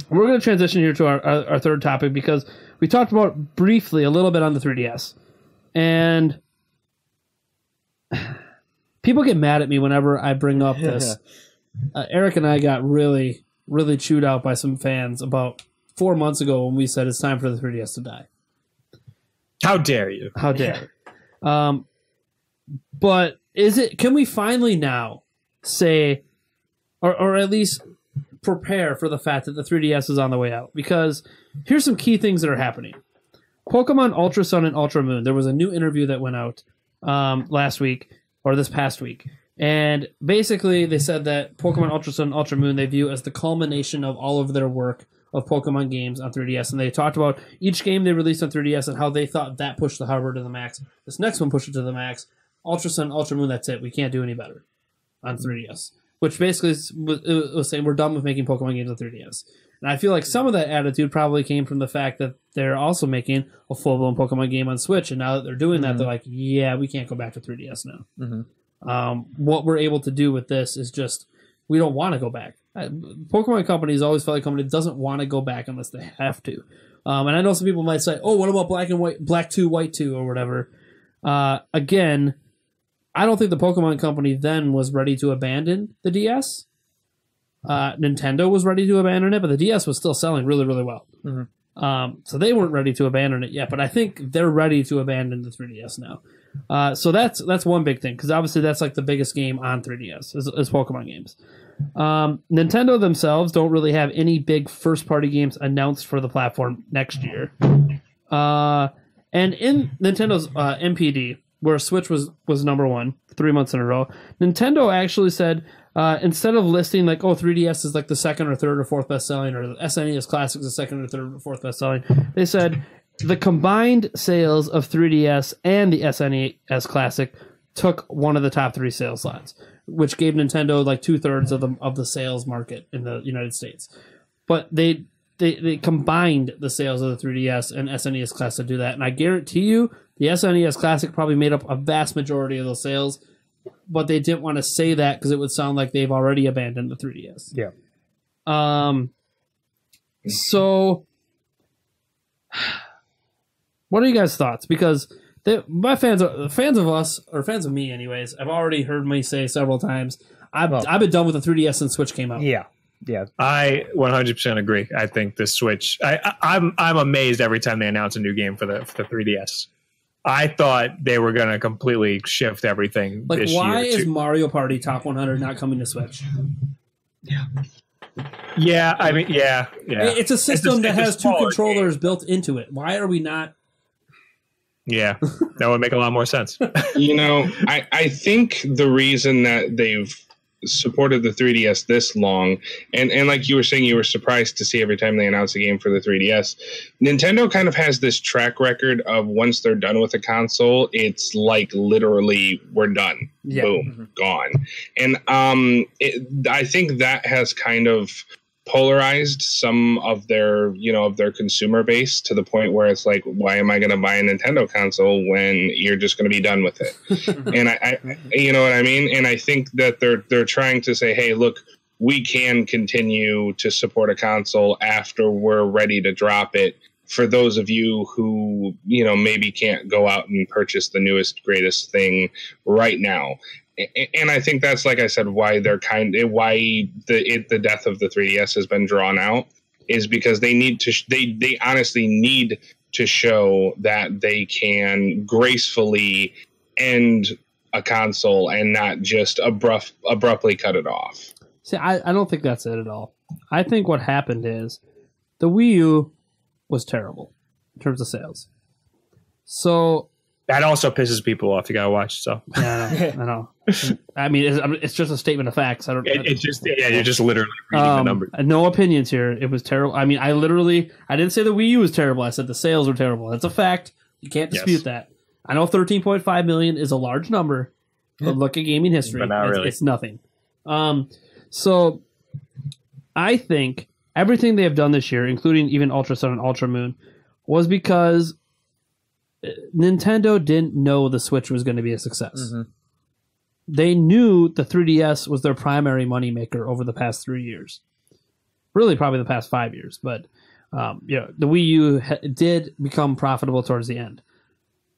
We're going to transition here to our third topic because we talked about briefly a little bit on the 3DS. And people get mad at me whenever I bring up this. Eric and I got really, really chewed out by some fans about 4 months ago when we said it's time for the 3DS to die. How dare you? How dare you? But can we finally now say, or at least prepare for the fact that the 3DS is on the way out? Because here's some key things that are happening. Pokemon Ultra Sun and Ultra Moon. There was a new interview that went out last week or this past week. And basically they said that Pokemon Ultra Sun and Ultra Moon they view as the culmination of all of their work of Pokemon games on 3DS. And they talked about each game they released on 3DS and how they thought that pushed the hardware to the max. This next one pushed it to the max. Ultra Sun, Ultra Moon, that's it. We can't do any better on 3DS. Which basically was saying we're done with making Pokemon games on 3DS. And I feel like some of that attitude probably came from the fact that they're also making a full-blown Pokemon game on Switch. And now that they're doing that, they're like, yeah, we can't go back to 3DS now. What we're able to do with this is just, we don't want to go back. Pokemon companies always felt like a company that doesn't want to go back unless they have to. And I know some people might say, oh, what about Black and White, Black 2, White 2, or whatever. Again, I don't think the Pokemon company then was ready to abandon the DS. Nintendo was ready to abandon it, but the DS was still selling really, really well. So they weren't ready to abandon it yet, but I think they're ready to abandon the 3DS now. So that's one big thing, because obviously that's like the biggest game on 3DS is Pokemon games. Nintendo themselves don't really have any big first-party games announced for the platform next year. And in Nintendo's NPD, where Switch was number one 3 months in a row, Nintendo actually said, instead of listing like, 3DS is like the second or third or fourth best selling, or the SNES Classic is the second or third or fourth best selling, they said the combined sales of 3DS and the SNES Classic took one of the top three sales slots, which gave Nintendo like 2/3 of the sales market in the United States. But they combined the sales of the 3DS and SNES Classic to do that, and I guarantee you the SNES Classic probably made up a vast majority of those sales, but they didn't want to say that because it would sound like they've already abandoned the 3DS. Yeah. So, what are you guys' thoughts? Because my fans of us, or fans of me anyways, I've already heard me say several times, I've been done with the 3DS since Switch came out. Yeah. I 100% agree. I think the Switch, I'm amazed every time they announce a new game for the 3DS. I thought they were going to completely shift everything like, this year. Why is Mario Party Top 100 not coming to Switch? Yeah, I mean, yeah. It's a system that has two controllers built into it. Why are we not? Yeah, that would make a lot more sense. I think the reason that they've supported the 3DS this long, and like you were saying, you were surprised to see every time they announce a game for the 3DS. Nintendo kind of has this track record of once they're done with a console, it's like literally we're done. Yeah. Boom, gone. And I think that has kind of polarized some of their consumer base to the point where it's like, why am I going to buy a Nintendo console when you're just going to be done with it? And I you know what I mean? And I think that they're trying to say, hey, look, we can continue to support a console after we're ready to drop it. For those of you who, maybe can't go out and purchase the newest, greatest thing right now. And I think that's, like I said, why the death of the 3DS has been drawn out, is because they honestly need to show that they can gracefully end a console and not just abruptly cut it off. See, I don't think that's it at all. I think what happened is the Wii U was terrible in terms of sales. So that also pisses people off. You gotta watch. So yeah, I know. I mean, it's just a statement of facts. You're just literally reading the numbers. No opinions here. It was terrible. I mean, I didn't say the Wii U was terrible. I said the sales were terrible. That's a fact. You can't dispute that. I know 13.5 million is a large number, but look at gaming history. But not really. It's nothing. So I think everything they have done this year, including even Ultra Sun and Ultra Moon, was because Nintendo didn't know the Switch was going to be a success. Mm-hmm. They knew the 3DS was their primary moneymaker over the past 3 years. really probably the past 5 years. But the Wii U did become profitable towards the end.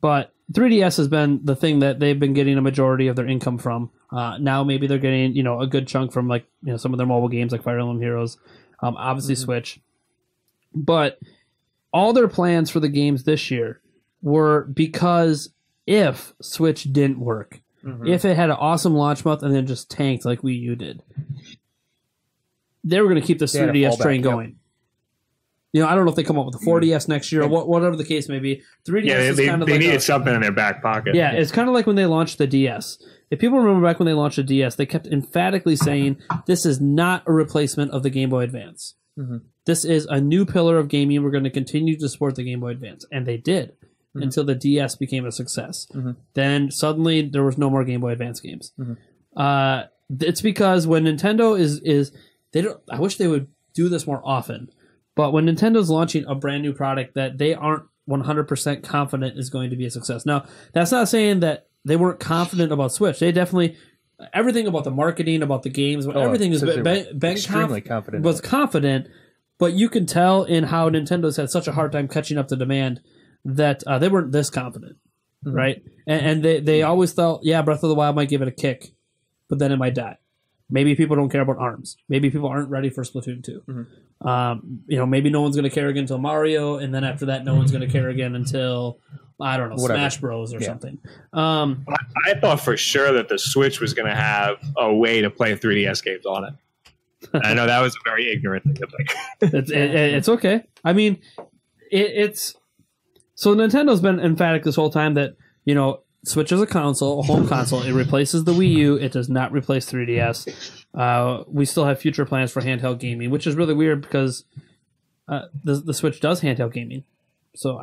But 3DS has been the thing that they've been getting a majority of their income from. Now maybe they're getting a good chunk from some of their mobile games like Fire Emblem Heroes, obviously Switch. But all their plans for the games this year were because if Switch didn't work, if it had an awesome launch month and then just tanked like Wii U did, they were going to keep the 3DS train going. I don't know if they come up with a 4DS next year or whatever the case may be. 3DS is kind of they needed something in their back pocket. Yeah, it's kind of like when they launched the DS. If people remember back when they launched the DS, they kept emphatically saying this is not a replacement of the Game Boy Advance. This is a new pillar of gaming. We're going to continue to support the Game Boy Advance. And they did until the DS became a success. Then suddenly there was no more Game Boy Advance games. It's because when Nintendo is they don't. I wish they would do this more often. But when Nintendo's launching a brand new product that they aren't 100% confident is going to be a success. Now, that's not saying that they weren't confident about Switch. They definitely, everything about the marketing, about the games, everything has been extremely confident. Was confident, but you can tell in how Nintendo's had such a hard time catching up to demand that they weren't this confident, right? And they always thought, Breath of the Wild might give it a kick, but then it might die. Maybe people don't care about ARMS. Maybe people aren't ready for Splatoon 2. Maybe no one's going to care again until Mario, and then after that, no one's going to care again until, I don't know, Smash Bros. Or something. I thought for sure that the Switch was going to have a way to play 3DS games on it. I know that was a very ignorant thing to think. It's okay. I mean, it's... So Nintendo's been emphatic this whole time that, Switch is a console, a home console. It replaces the Wii U. It does not replace 3DS. We still have future plans for handheld gaming, which is really weird because the Switch does handheld gaming. So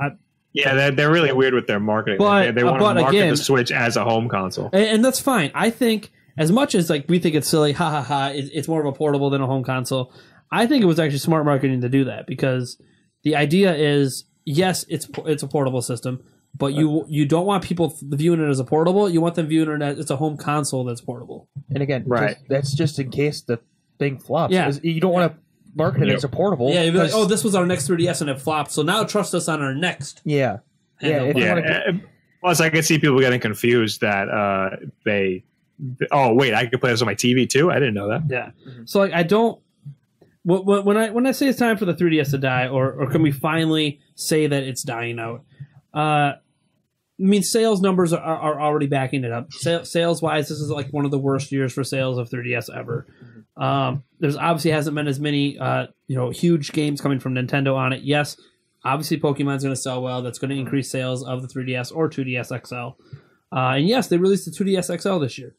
they're really weird with their marketing. But, they want to market the Switch as a home console, and that's fine. I think as much as we think it's silly, it's more of a portable than a home console. I think it was actually smart marketing to do that because the idea is yes, it's a portable system. But you don't want people viewing it as a portable. You want them viewing it as it's a home console that's portable. And again, right. That's just in case the thing flops. Yeah. You don't want to market it as a portable. Yeah, you'd be like, oh, this was our next 3DS and it flopped, so now trust us on our next. Yeah. Plus, I could see people getting confused that I could play this on my TV too? I didn't know that. Yeah. So I don't... When I say it's time for the 3DS to die, or can we finally say that it's dying out... sales numbers are already backing it up. Sales-wise, this is one of the worst years for sales of 3DS ever. There's obviously hasn't been as many huge games coming from Nintendo on it. Yes, obviously Pokemon's going to sell well. That's going to increase sales of the 3DS or 2DS XL. And yes, they released the 2DS XL this year.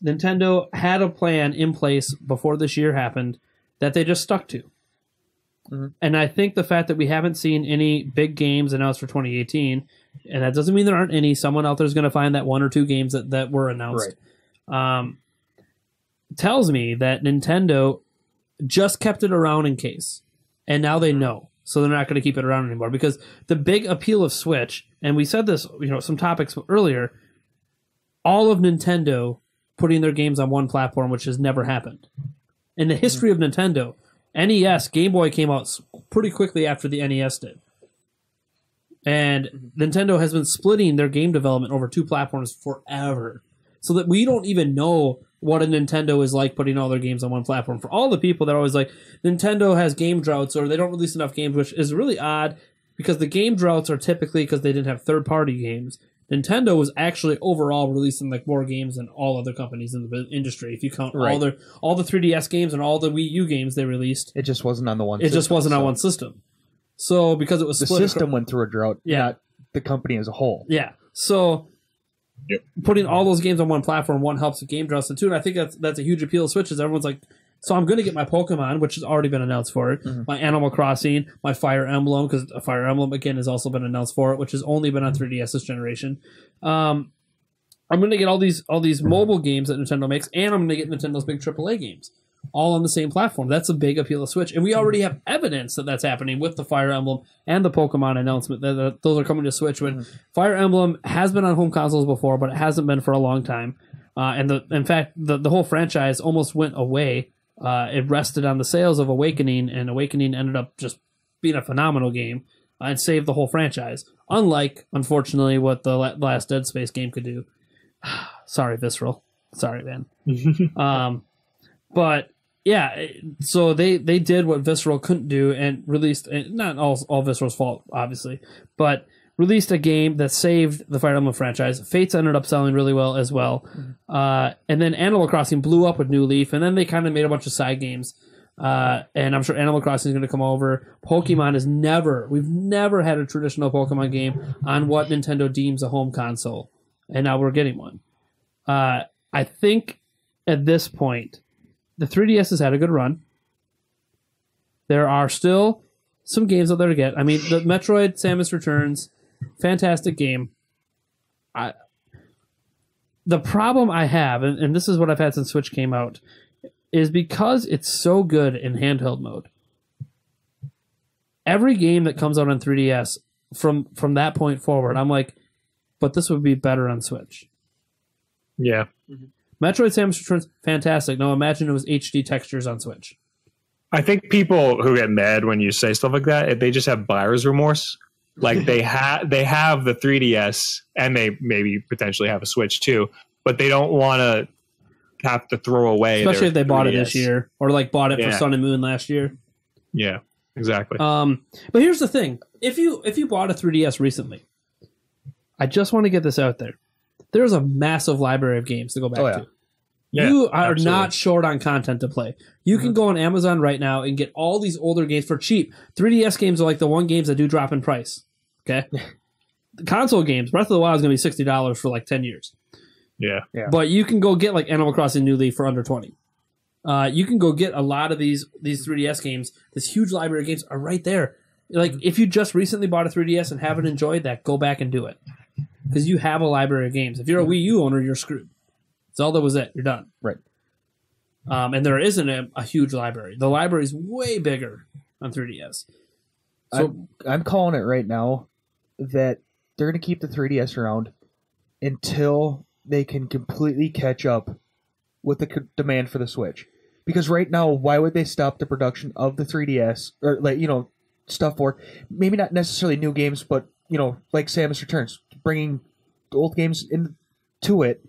Nintendo had a plan in place before this year happened that they just stuck to. And I think the fact that we haven't seen any big games announced for 2018, and that doesn't mean there aren't any. Someone out there is going to find that one or two games that were announced. Right. Tells me that Nintendo just kept it around in case. And now they know. So they're not going to keep it around anymore. Because the big appeal of Switch, and we said this, some topics earlier, all of Nintendo putting their games on one platform, which has never happened. In the history of Nintendo, NES, Game Boy came out pretty quickly after the NES did. And Nintendo has been splitting their game development over two platforms forever. So that we don't even know what a Nintendo is like putting all their games on one platform. For all the people that are always like, Nintendo has game droughts or they don't release enough games, which is really odd because the game droughts are typically because they didn't have third-party games. Nintendo was actually overall releasing more games than all other companies in the industry. If you count all the 3DS games and all the Wii U games they released, it just wasn't on the one. It just wasn't on one system. So because it was the system went through a drought, not the company as a whole. Yeah. So putting all those games on one platform, one helps with game droughts, and two, and I think that's a huge appeal of Switch. Is everyone's like, so I'm going to get my Pokemon, which has already been announced for it, my Animal Crossing, my Fire Emblem, because Fire Emblem, again, has also been announced for it, which has only been on 3DS this generation. I'm going to get all these mobile games that Nintendo makes, and I'm going to get Nintendo's big AAA games, all on the same platform. That's a big appeal of Switch, and we already have evidence that that's happening with the Fire Emblem and the Pokemon announcement. That those are coming to Switch. When Fire Emblem has been on home consoles before, but it hasn't been for a long time. In fact, the whole franchise almost went away It rested on the sales of Awakening, and Awakening ended up just being a phenomenal game and saved the whole franchise. Unlike, unfortunately, what the last Dead Space game could do. Sorry, Visceral. Sorry, man. But yeah, so they did what Visceral couldn't do and released, not all Visceral's fault, obviously, but released a game that saved the Fire Emblem franchise. Fates ended up selling really well as well. And then Animal Crossing blew up with New Leaf, and then they kind of made a bunch of side games. And I'm sure Animal Crossing is going to come over. Pokemon we've never had a traditional Pokemon game on what Nintendo deems a home console. And now we're getting one. I think at this point, the 3DS has had a good run. There are still some games out there to get. I mean, the Metroid Samus Returns, fantastic game. The problem I have, and this is what I've had since Switch came out, is because it's so good in handheld mode. Every game that comes out on 3DS from that point forward, I'm like, but this would be better on Switch. Yeah. Metroid Samus Returns, fantastic. Now imagine it was HD textures on Switch. I think people who get mad when you say stuff like that, they just have buyer's remorse. Like they have the 3DS and they maybe potentially have a Switch too, but they don't want to have to throw away. Especially if they bought 3DS. it this year or like bought it for Sun and Moon last year. Yeah, exactly. But here's the thing: if you bought a 3DS recently, I just want to get this out there. There's a massive library of games to go back to. Yeah, you are absolutely. not short on content to play. You can go on Amazon right now and get all these older games for cheap. 3DS games are like the one games that do drop in price. Okay? The console games, Breath of the Wild is going to be $60 for like 10 years. Yeah. But you can go get like Animal Crossing New Leaf for under 20. You can go get a lot of these 3DS games. This huge library of games are right there. Like, if you just recently bought a 3DS and haven't enjoyed that, go back and do it. Because you have a library of games. If you're a Wii U owner, you're screwed. Zelda was it. You're done. Right. And there isn't a huge library. The library is way bigger on 3DS. So I'm calling it right now that they're going to keep the 3DS around until they can completely catch up with the demand for the Switch. Because right now, why would they stop the production of the 3DS or stuff for maybe not necessarily new games, but like Samus Returns, bringing old games into it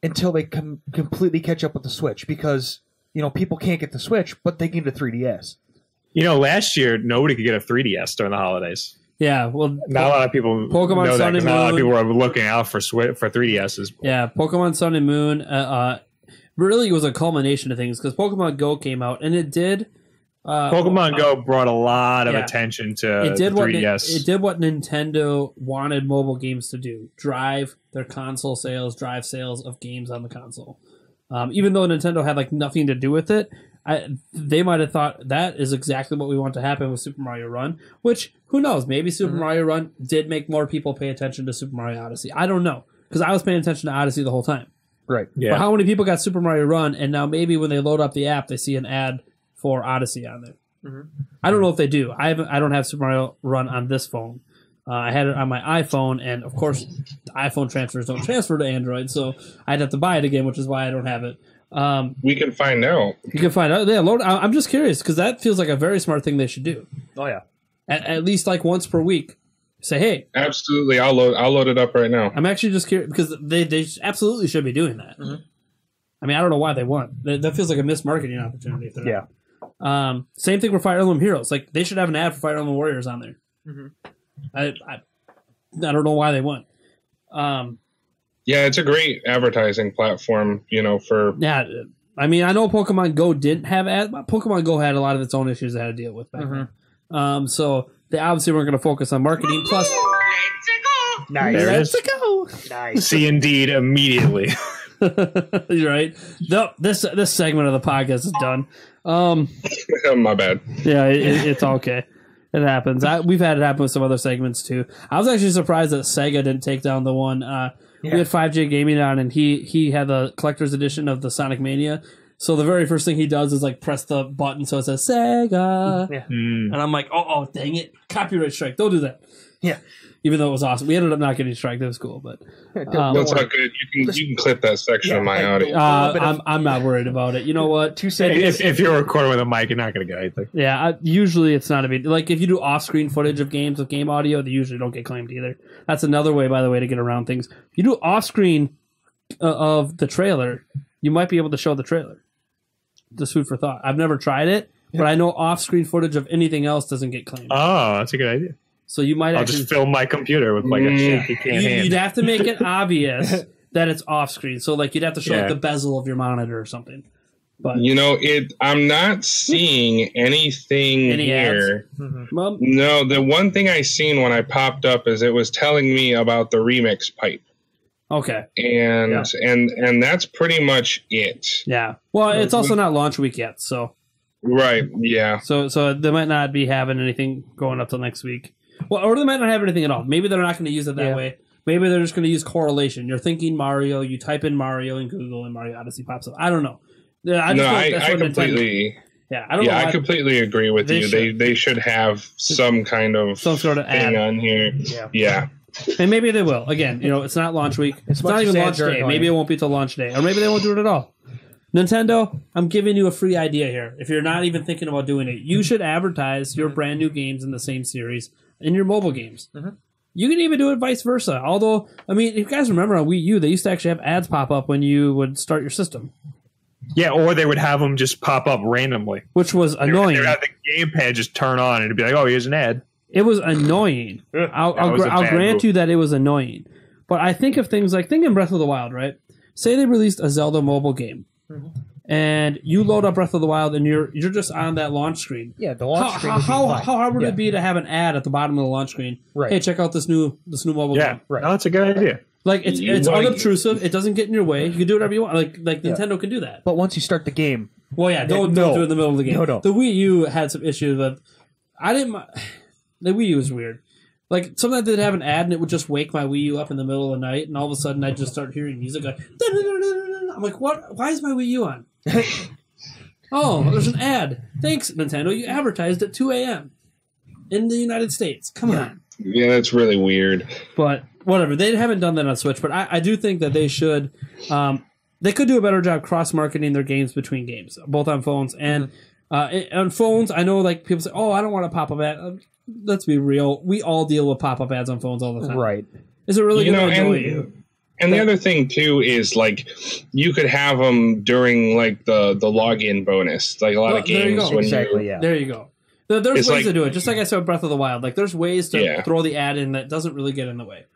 until they can completely catch up with the Switch, because people can't get the Switch, but they can get the 3DS. Last year nobody could get a 3DS during the holidays. Yeah, well, not a lot of people Pokemon know Sun that, and not a lot of Moon. people are looking out for 3DSs. Yeah, Pokemon Sun and Moon really was a culmination of things because Pokemon Go came out and it did. Pokemon Go brought a lot of attention to 3DS. It did what Nintendo wanted mobile games to do: drive their console sales, drive sales of games on the console. Even though Nintendo had like nothing to do with it, they might have thought that is exactly what we want to happen with Super Mario Run. Which, who knows? Maybe Super Mario Run did make more people pay attention to Super Mario Odyssey. I don't know, because I was paying attention to Odyssey the whole time. Right. Yeah. But how many people got Super Mario Run, and now maybe when they load up the app, they see an ad for Odyssey on there? I don't know if they do. I don't have Super Mario Run on this phone. I had it on my iPhone, and of course, the iPhone transfers don't transfer to Android, so I'd have to buy it again, which is why I don't have it. We can find out. You can find out. Yeah, I'm just curious because that feels like a very smart thing they should do. Oh yeah, at least like once per week. Say, hey, absolutely, I'll load it up right now. I'm actually just curious because they absolutely should be doing that. I mean, I don't know why they want that. Feels like a missed marketing opportunity. If they're not. Same thing for Fire Emblem Heroes. Like they should have an ad for Fire Emblem Warriors on there. I don't know why they want. Yeah, it's a great advertising platform, for... Yeah, I mean, I know Pokemon Go didn't have ads, but Pokemon Go had a lot of its own issues it had to deal with back then. So they obviously weren't going to focus on marketing. Plus, nice. There it is. Let's go. Nice. See, indeed, immediately. You're right. No, this segment of the podcast is done. My bad. Yeah, it's okay. It happens. We've had it happen with some other segments too. I was actually surprised that Sega didn't take down the one. We had 5J Gaming on, and he had the collector's edition of the Sonic Mania. So the very first thing he does is like press the button so it says Sega. Yeah. And I'm like, oh, dang it. Copyright strike. Don't do that. Yeah. Even though it was awesome. We ended up not getting struck. That was cool. But That's not good. You can clip that section of my audio. I'm not worried about it. You know what? If you're recording with a mic, you're not going to get anything. Yeah, usually it's not a big... Like, if you do off-screen footage of games with game audio, they usually don't get claimed either. That's another way, by the way, to get around things. If you do off-screen of the trailer, you might be able to show the trailer. Just food for thought. I've never tried it, but I know off-screen footage of anything else doesn't get claimed. Oh, that's a good idea. So you might I'll actually... just film my computer with like a shaky can hand. You'd have to make it obvious that it's off-screen. So, like, you'd have to show like, the bezel of your monitor or something. But I'm not seeing anything here. Well, No, the one thing I seen when I popped up is it was telling me about the remix pipe. okay. And that's pretty much it. Yeah. Well, it's also not launch week yet, so... Right, yeah. So they might not be having anything going up till next week. Well, or they might not have anything at all. Maybe they're not going to use it that way. Maybe they're just going to use correlation. You're thinking Mario, you type in Mario in Google, and Mario Odyssey pops up. I don't know. I completely... Yeah, I don't know. I completely agree with you. They should have some kind of sort of thing ad on here. Yeah. And maybe they will. Again, it's not launch week. It's not even launch day. Maybe it won't be till launch day. Or maybe they won't do it at all. Nintendo, I'm giving you a free idea here. If you're not even thinking about doing it, you should advertise your brand new games in the same series in your mobile games. You can even do it vice versa. Although, I mean, if you guys remember on Wii U, they used to actually have ads pop up when you would start your system. Yeah, or they would have them just pop up randomly. Which was annoying. They would have the gamepad just turn on and it'd be like, oh, here's an ad. It was annoying. I'll grant you that it was annoying. But I think of things like, think in Breath of the Wild, right? Say they released a Zelda mobile game. And you load up Breath of the Wild and you're just on that launch screen. Yeah, the launch screen. How hard would it be to have an ad at the bottom of the launch screen? Right. Hey, check out this new mobile game. Right. No, that's a good idea. Like it's unobtrusive. It doesn't get in your way. You can do whatever you want. Like Nintendo can do that. But once you start the game, well, yeah, don't do it in the middle of the game. No. The Wii U had some issues with. I didn't. The Wii U was weird. Like sometimes they'd have an ad and it would just wake my Wii U up in the middle of the night, and all of a sudden I'd just start hearing music. Like, I'm like, what? Why is my Wii U on? Oh, there's an ad. Thanks, Nintendo. You advertised at 2 a.m. in the United States. Come on. Yeah, that's really weird. But whatever. They haven't done that on Switch, but I do think that they should. They could do a better job cross-marketing their games between games, both on phones and on phones. I know, like people say, "Oh, I don't want a pop-up ad." Let's be real. We all deal with pop-up ads on phones all the time. right? Is it really going to annoy you? And the other thing too is like you could have them during like the login bonus, like a lot of games. There you go. Yeah. There you go. There's ways to do it. Just like I said with Breath of the Wild, like there's ways to throw the ad in that doesn't really get in the way.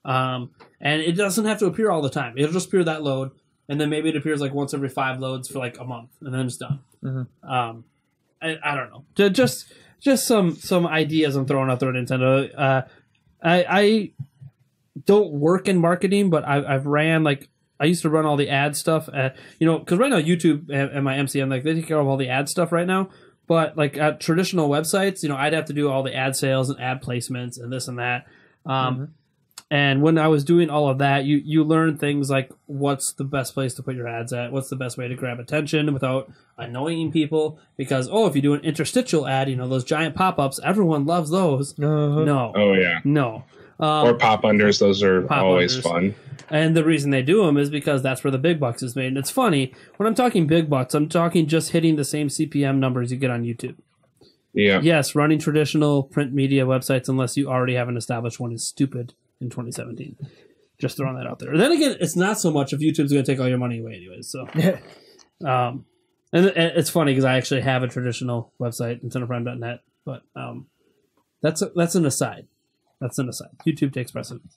And it doesn't have to appear all the time. It'll just appear that load, and then maybe it appears like once every 5 loads for like a month, and then it's done. I don't know. Just some ideas I'm throwing out there, Nintendo. I don't work in marketing, but I've ran like I used to run all the ad stuff at, because right now YouTube and my MCM, like they take care of all the ad stuff right now. But like at traditional websites, I'd have to do all the ad sales and ad placements and this and that. And when I was doing all of that, you learn things like what's the best place to put your ads at, what's the best way to grab attention without annoying people. Because if you do an interstitial ad, those giant pop-ups, everyone loves those. No. Oh yeah. No. Or pop unders, those are always fun. And the reason they do them is because that's where the big bucks is made. And it's funny, when I'm talking big bucks, I'm talking just hitting the same CPM numbers you get on YouTube. Yeah. Yes, running traditional print media websites, unless you already have an established one, is stupid in 2017. Just throwing that out there. Then again, it's not so much if YouTube's going to take all your money away anyways. So, and it's funny because I actually have a traditional website, NintendoPrime.net, but that's an aside. That's an aside. YouTube takes precedence.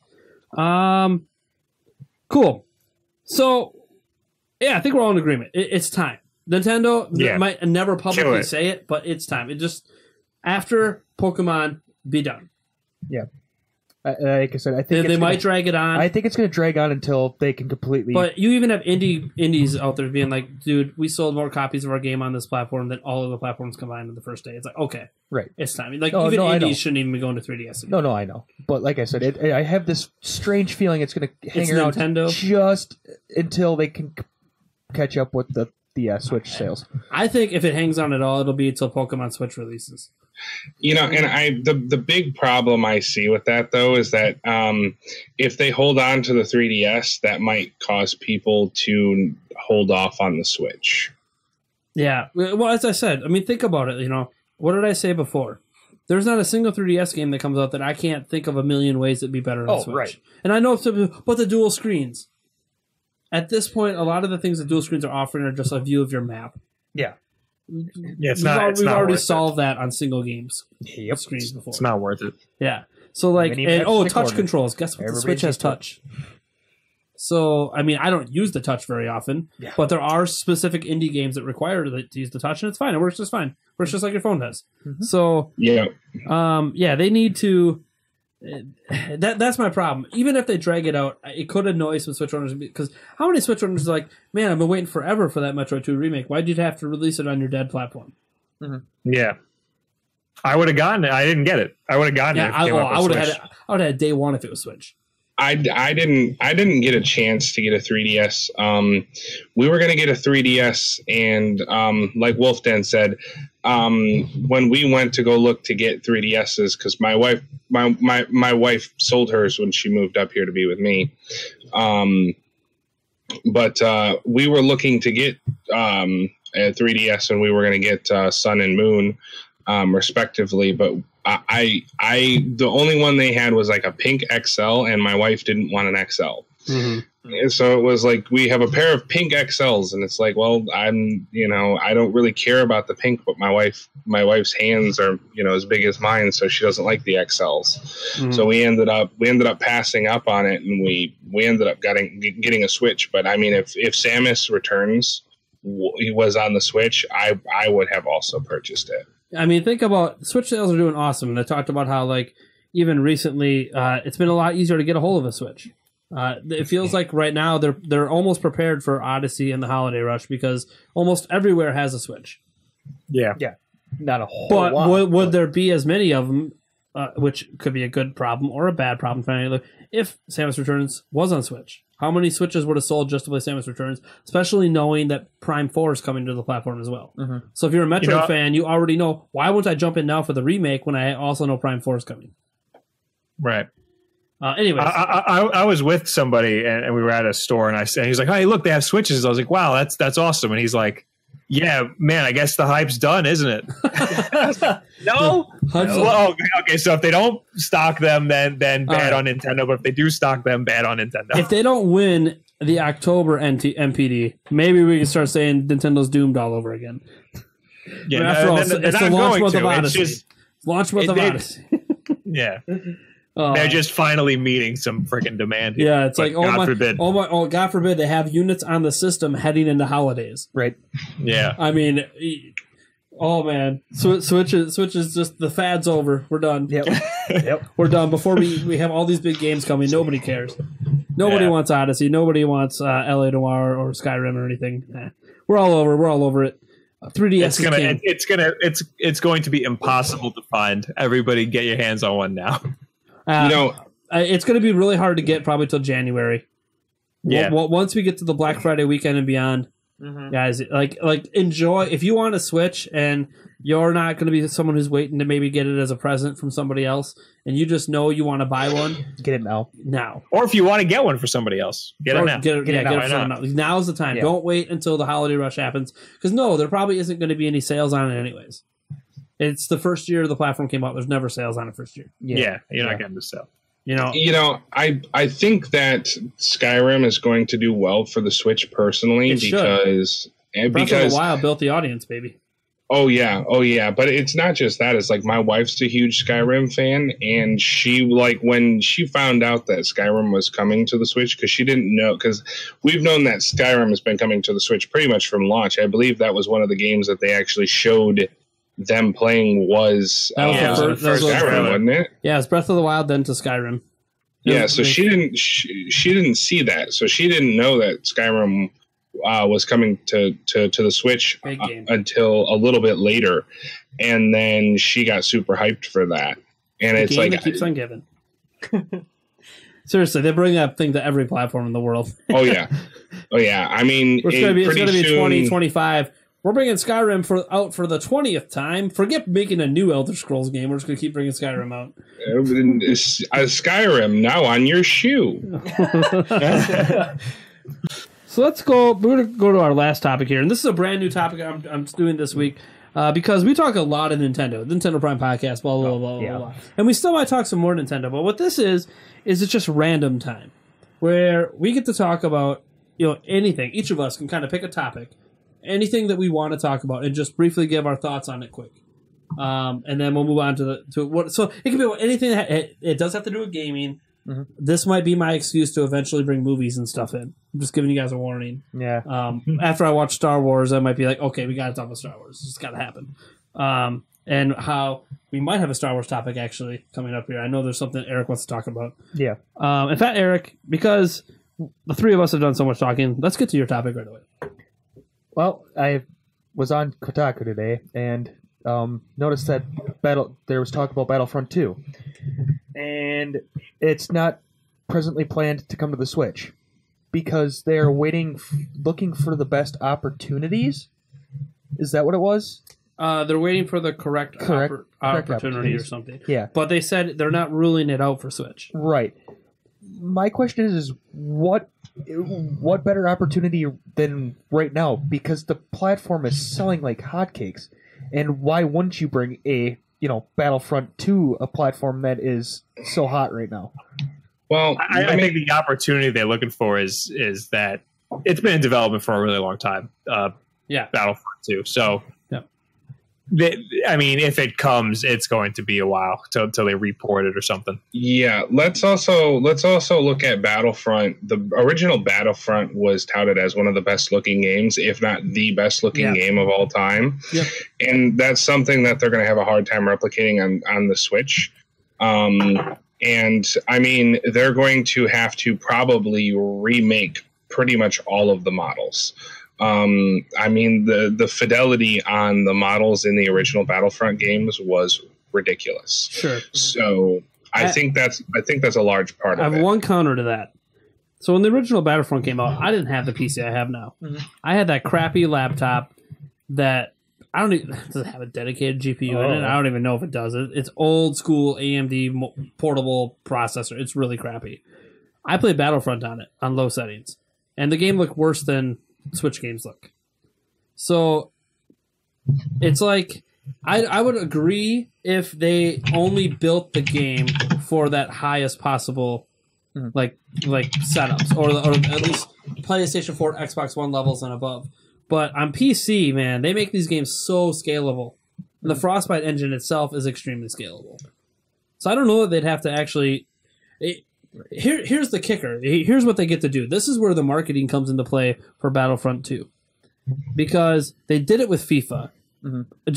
Cool. So, yeah, I think we're all in agreement. It's time. Nintendo might never publicly say it, but it's time. It just, after Pokemon, be done. Yeah. Like I said, I think they might drag it on. I think it's going to drag on until they can completely. But you even have indies out there being like, dude, we sold more copies of our game on this platform than all of the platforms combined in the first day. It's like, okay, right, it's time. Like indies shouldn't even be going to 3DS anymore. No, I know. But like I said, I have this strange feeling it's going to hang it's around Nintendo. just until they can catch up with the the Switch sales. I think if it hangs on at all, it'll be until Pokemon Switch releases. And the big problem I see with that though is that if they hold on to the 3DS, that might cause people to hold off on the Switch. Yeah, well, as I said, I mean, think about it. What did I say before? There's not a single 3DS game that comes out that I can't think of a million ways that'd be better on Switch. Right. And I know, but the dual screens. At this point, a lot of the things that dual screens are offering are just a view of your map. Yeah. Yeah, we've already solved that on single games. Yep. Screens before. It's not worth it. Yeah. So touch controls. Guess what? The Switch has touch. So, I mean, I don't use the touch very often, but there are specific indie games that require to use the touch, and it's fine. It works just fine. It works just like your phone does. Mm-hmm. So, they need to. That's my problem. Even if they drag it out, it could annoy some Switch owners, because how many Switch owners are like, man, I've been waiting forever for that Metroid 2 remake. Why'd you have to release it on your dead platform? Mm-hmm. Yeah. I would have gotten it. I didn't get it. I would have gotten it. I would have had day one if it was Switch. I didn't get a chance to get a 3DS. We were gonna get a 3DS, and like Wulff Den said, when we went to go look to get 3DSs, because my wife sold hers when she moved up here to be with me. But we were looking to get a 3DS, and we were gonna get Sun and Moon, respectively, but the only one they had was like a pink XL, and my wife didn't want an XL. Mm-hmm. And so it was like, we have a pair of pink XLs, and it's like, well, I don't really care about the pink, but my wife's hands are, as big as mine, so she doesn't like the XLs. Mm-hmm. So we ended up passing up on it, and we ended up getting a Switch. But I mean, if Samus Returns was on the Switch, I would have also purchased it. I mean, think about Switch sales are doing awesome. And I talked about how, like, even recently, it's been a lot easier to get a hold of a Switch. It feels like right now they're almost prepared for Odyssey and the holiday rush, because almost everywhere has a Switch. Yeah. Yeah. Not a whole lot. But would there be as many of them, which could be a good problem or a bad problem, if Samus Returns was on Switch? How many Switches would have sold just to play Samus Returns, especially knowing that Prime 4 is coming to the platform as well? Mm-hmm. So if you're a Metroid fan, you already know, why wouldn't I jump in now for the remake when I also know Prime 4 is coming? Right. Anyways. I was with somebody, and we were at a store, and he's like, hey, look, they have Switches. I was like, wow, that's awesome. And he's like, yeah, man, I guess the hype's done, isn't it? No? Well, okay, so if they don't stock them, then bad on Nintendo. But if they do stock them, bad on Nintendo. If they don't win the October NPD, maybe we can start saying Nintendo's doomed all over again. Yeah, after all, it's the launch month of Odyssey. Launch month of Odyssey. Yeah. They're just finally meeting some freaking demand here. Yeah, it's like, God forbid they have units on the system heading into holidays. Right. Yeah. I mean, oh man, Switch is just, the fad's over. We're done. Yep. Yep. We're done. Before we have all these big games coming, nobody cares. Nobody wants Odyssey. Nobody wants LA Noire or Skyrim or anything. We're all over it. 3DS it's going to be impossible to find. Everybody, get your hands on one now. It's going to be really hard to get probably till January. Yeah. Once we get to the Black Friday weekend and beyond, guys, like enjoy. If you want a Switch and you're not going to be someone who's waiting to maybe get it as a present from somebody else, and you just know you want to buy one, get it now. Now. Or if you want to get one for somebody else, get it now. Get it now. Now's the time. Yeah. Don't wait until the holiday rush happens, because there probably isn't going to be any sales on it anyways. It's the first year the platform came out. There's never sales on it first year. Yeah, you're not getting to sell. I think that Skyrim is going to do well for the Switch personally, because Breath of the Wild built the audience, baby. Oh yeah. But it's not just that. It's like, my wife's a huge Skyrim fan, and she, like, when she found out that Skyrim was coming to the Switch, because she didn't know, because we've known that Skyrim has been coming to the Switch pretty much from launch. I believe that was one of the games that they actually showed them playing was the first Skyrim, wasn't it? Yeah, it's Breath of the Wild, then to Skyrim. Yeah, so she didn't see that, so she didn't know that Skyrim was coming to the Switch until a little bit later, and then she got super hyped for that. And it's like, it keeps on giving. Seriously, they bring that thing to every platform in the world. Oh yeah. I mean, It's going to be soon, 2025. We're bringing Skyrim out for the 20th time. Forget making a new Elder Scrolls game. We're just going to keep bringing Skyrim out. Skyrim now on your shoe. So let's go. We're going to go to our last topic here, and this is a brand new topic I'm doing this week because we talk a lot of Nintendo Prime podcast, blah blah blah blah blah, and we still might talk some more Nintendo. But what this is it's just random time where we get to talk about anything. Each of us can kind of pick a topic, anything that we want to talk about, and just briefly give our thoughts on it quick. And then we'll move on to what. So it can be anything that it does have to do with gaming. Mm-hmm. This might be my excuse to eventually bring movies and stuff in. I'm just giving you guys a warning. Yeah. After I watch Star Wars, I might be like, okay, we got to talk about Star Wars. It's got to happen. And how we might have a Star Wars topic actually coming up here. I know there's something Eric wants to talk about. Yeah. In fact, Eric, because the three of us have done so much talking, let's get to your topic right away. Well, I was on Kotaku today and noticed that there was talk about Battlefront 2. And it's not presently planned to come to the Switch because they're looking for the best opportunities. Is that what it was? They're waiting for the correct opportunity or something. Yeah. But they said they're not ruling it out for Switch. Right. My question is what better opportunity than right now? Because the platform is selling like hotcakes. And why wouldn't you bring a Battlefront to a platform that is so hot right now? Well, I think the opportunity they're looking for is that it's been in development for a really long time. Battlefront 2. So, if it comes, it's going to be a while till they report it or something. Yeah, let's also look at Battlefront. The original Battlefront was touted as one of the best looking games, if not the best looking game of all time. Yeah. And that's something that they're going to have a hard time replicating on the Switch. And they're going to have to probably remake pretty much all of the models. The fidelity on the models in the original Battlefront games was ridiculous. Sure. So I think that's a large part of it. I have one counter to that. So when the original Battlefront came out, I didn't have the PC I have now. Mm-hmm. I had that crappy laptop that does it have a dedicated GPU in it? I don't even know if it does. It's old school AMD portable processor. It's really crappy. I played Battlefront on it on low settings, and the game looked worse than Switch games look. So it's like I would agree if they only built the game for that highest possible like setups or at least PlayStation 4, Xbox One levels and above. But on PC, man, they make these games so scalable. And the Frostbite engine itself is extremely scalable. So I don't know that they'd have to actually here's the kicker. Here's what they get to do. This is where the marketing comes into play for Battlefront 2. Because they did it with FIFA. Mm-hmm.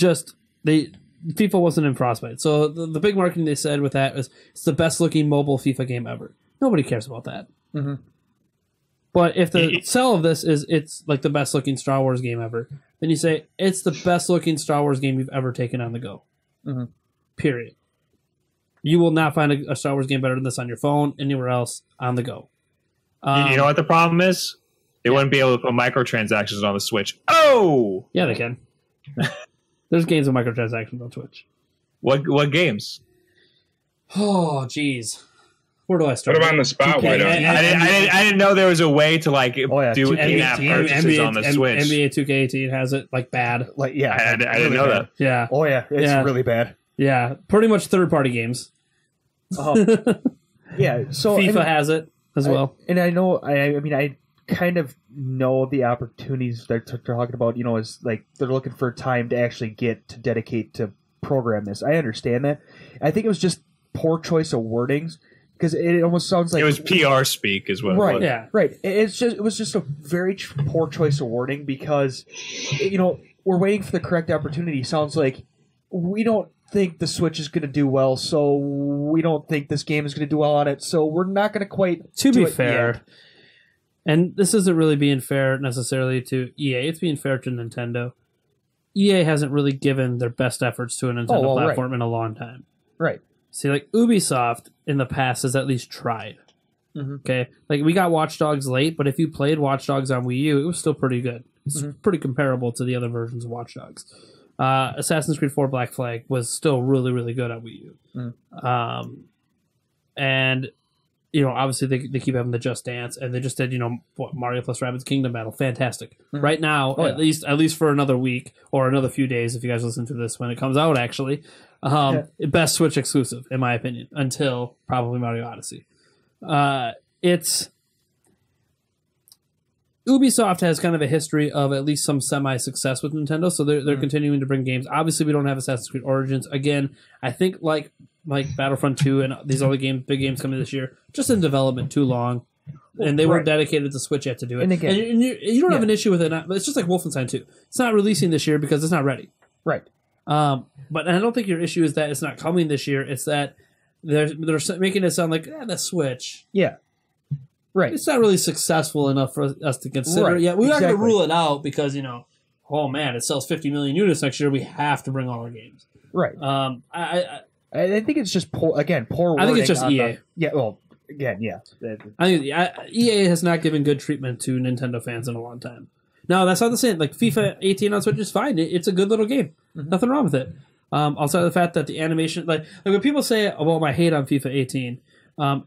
FIFA wasn't in Frostbite. So the big marketing they said with that was it's the best looking mobile FIFA game ever. Nobody cares about that. Mm-hmm. But if the sell of this is it's like the best looking Star Wars game ever, then you say it's the best looking Star Wars game you've ever taken on the go. Mm-hmm. Period. You will not find a Star Wars game better than this on your phone, anywhere else, on the go. You know what the problem is? They wouldn't be able to put microtransactions on the Switch. Oh! Yeah, they can. There's games with microtransactions on Twitch. What games? Oh, jeez. Where do I start? Put them on the spot. Why don't you? I didn't know there was a way to do in-app purchases on the Switch. NBA 2K18 has it bad. I didn't know that. Yeah. Oh yeah, it's really bad. Yeah, pretty much third-party games. Yeah, so FIFA has it as well. And I know, I kind of know the opportunities they're talking about. Is like they're looking for time to actually dedicate to program this. I understand that. I think it was just poor choice of wordings. Because it almost sounds like it was PR speak as well. Right, yeah, right. It was just a very poor choice of wording because we're waiting for the correct opportunity. Sounds like we don't think the Switch is going to do well, so we don't think this game is going to do well on it. So we're not going to quite. To be fair, and this isn't really being fair necessarily to EA. It's being fair to Nintendo. EA hasn't really given their best efforts to a Nintendo platform in a long time. Right. See, like Ubisoft in the past has at least tried. Okay, like we got Watch Dogs late, but if you played Watch Dogs on Wii U, it was still pretty good. It's pretty comparable to the other versions of Watch Dogs. Assassin's Creed 4 Black Flag was still really, really good on Wii U. And, obviously they keep having the Just Dance, and they just did, Mario plus Rabbids Kingdom Battle. Fantastic. Right now, at least for another week or another few days, if you guys listen to this when it comes out, actually, best Switch exclusive, in my opinion, until probably Mario Odyssey. It's Ubisoft has kind of a history of at least some semi-success with Nintendo, so they're continuing to bring games. Obviously, we don't have Assassin's Creed Origins. Again, I think like Battlefront 2 and these other big games coming this year, just in development too long, and they weren't dedicated to Switch yet to do it. And again, you don't have an issue with it. But it's just like Wolfenstein 2. It's not releasing this year because it's not ready. Right. But I don't think your issue is that it's not coming this year. It's that they're making it sound like the Switch. Yeah. Right. It's not really successful enough for us to consider it yet. We're not going to rule it out because, oh man, it sells 50 million units next year. We have to bring all our games. Right. I think it's just poor wording. I think it's just EA. Yeah. I think EA has not given good treatment to Nintendo fans in a long time. No, that's not the same. Like FIFA 18 on Switch is fine. It's a good little game. Nothing wrong with it. Outside of the fact that the animation, like when people say about my hate on FIFA 18,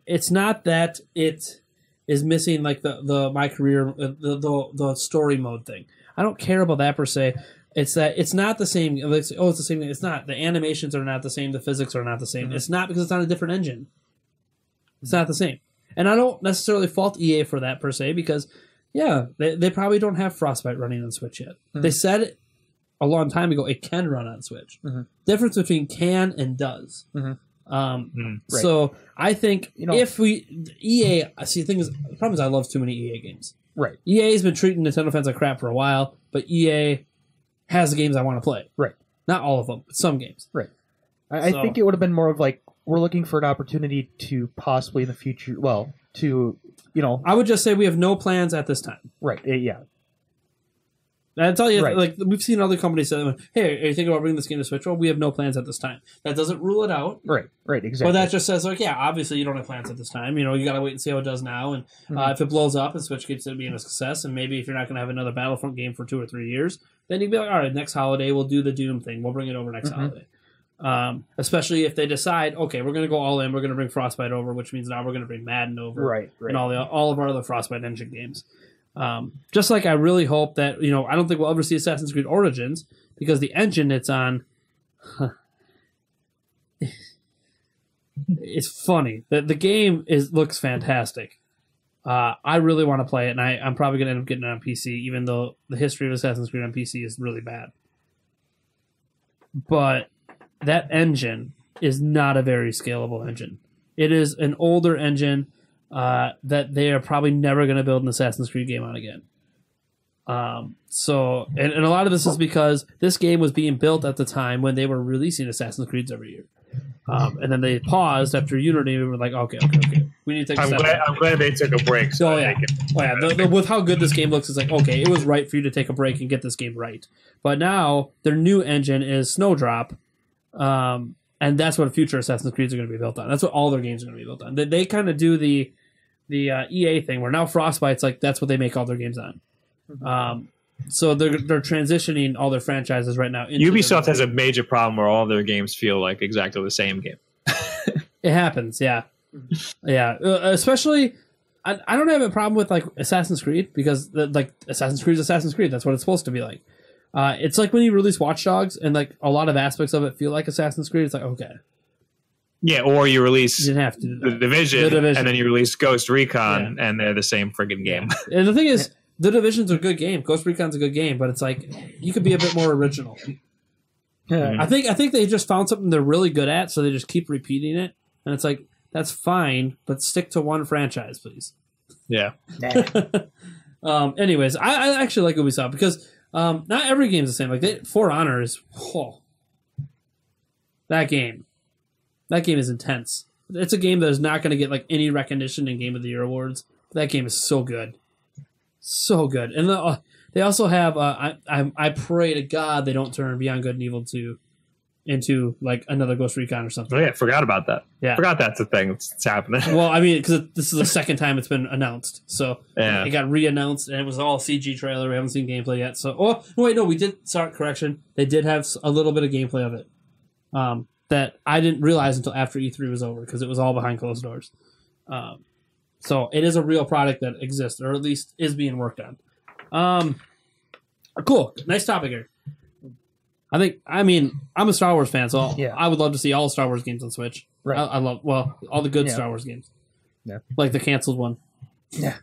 it's not that it is missing like the my career, the story mode thing. I don't care about that per se. It's that it's not the same. It's the same thing. It's not. The animations are not the same. The physics are not the same. It's not because it's on a different engine. It's not the same. And I don't necessarily fault EA for that per se because, they probably don't have Frostbite running on Switch yet. They said a long time ago it can run on Switch. Difference between can and does. Right. So I think if EA, see the problem is I love too many EA games. Right. EA's been treating Nintendo fans like crap for a while, but EA has the games I want to play. Right. Not all of them, but some games. Right. I think it would have been more of like we're looking for an opportunity to possibly in the future. Well, I would just say we have no plans at this time. Right. Yeah. I tell you, like we've seen other companies say, "Hey, are you thinking about bringing this game to Switch?" Well, we have no plans at this time. That doesn't rule it out, right? Exactly. But that just says, obviously you don't have plans at this time. You got to wait and see how it does now, and if it blows up and Switch keeps it being a success, and maybe if you're not going to have another Battlefront game for 2 or 3 years, then you'd be like, "All right, next holiday we'll do the Doom thing. We'll bring it over next holiday." Especially if they decide, okay, we're going to go all in. We're going to bring Frostbite over, which means now we're going to bring Madden over, right. And all of our other Frostbite engine games. Just like I really hope that, I don't think we'll ever see Assassin's Creed Origins because the engine it's on, it's funny. The game looks fantastic. I really want to play it, and I'm probably going to end up getting it on PC, even though the history of Assassin's Creed on PC is really bad. But that engine is not a very scalable engine. It is an older engine that they are probably never going to build an Assassin's Creed game on again. So a lot of this is because this game was being built at the time when they were releasing Assassin's Creeds every year. And then they paused after Unity and were like, okay. We need to take a step. I'm glad they took a break. So with how good this game looks, it's like, okay, it was right for you to take a break and get this game right. But now their new engine is Snowdrop. And that's what future Assassin's Creeds are going to be built on. That's what all their games are going to be built on. They kind of do the EA thing where now Frostbite's like that's what they make all their games on. So they're transitioning all their franchises right now. Ubisoft has a major problem where all their games feel like exactly the same game. It happens, yeah. Especially, I don't have a problem with like Assassin's Creed because Assassin's Creed is Assassin's Creed. That's what it's supposed to be like. It's like when you release Watch Dogs and like a lot of aspects of it feel like Assassin's Creed. It's like okay. Yeah, or you release you didn't have to the Division, and then you release Ghost Recon, and they're the same friggin' game. And the thing is, The Division's a good game. Ghost Recon's a good game, but it's like you could be a bit more original. Yeah. I think they just found something they're really good at, so they just keep repeating it, and it's like that's fine, but stick to one franchise, please. Yeah. Anyways, I actually like Ubisoft because not every game's the same. Like For Honor is that game. That game is intense. It's a game that is not going to get like any recognition in Game of the Year awards. That game is so good, so good. And they also have. I pray to God they don't turn Beyond Good and Evil 2 into like another Ghost Recon or something. Oh yeah, forgot about that. Yeah, forgot that's a thing that's happening. Well, I mean, because this is the second time it's been announced, so Yeah. it got re-announced, and it was all CG trailer. We haven't seen gameplay yet. So, oh wait, no, we did. Sorry, correction. They did have a little bit of gameplay of it that I didn't realize until after E3 was over because it was all behind closed doors. So it is a real product that exists, or at least is being worked on. Cool, nice topic here. I mean, I'm a Star Wars fan, so Yeah. I would love to see all Star Wars games on Switch. Right. I love, well, all the good Yeah. Star Wars games. Yeah. Like the canceled one. Yeah.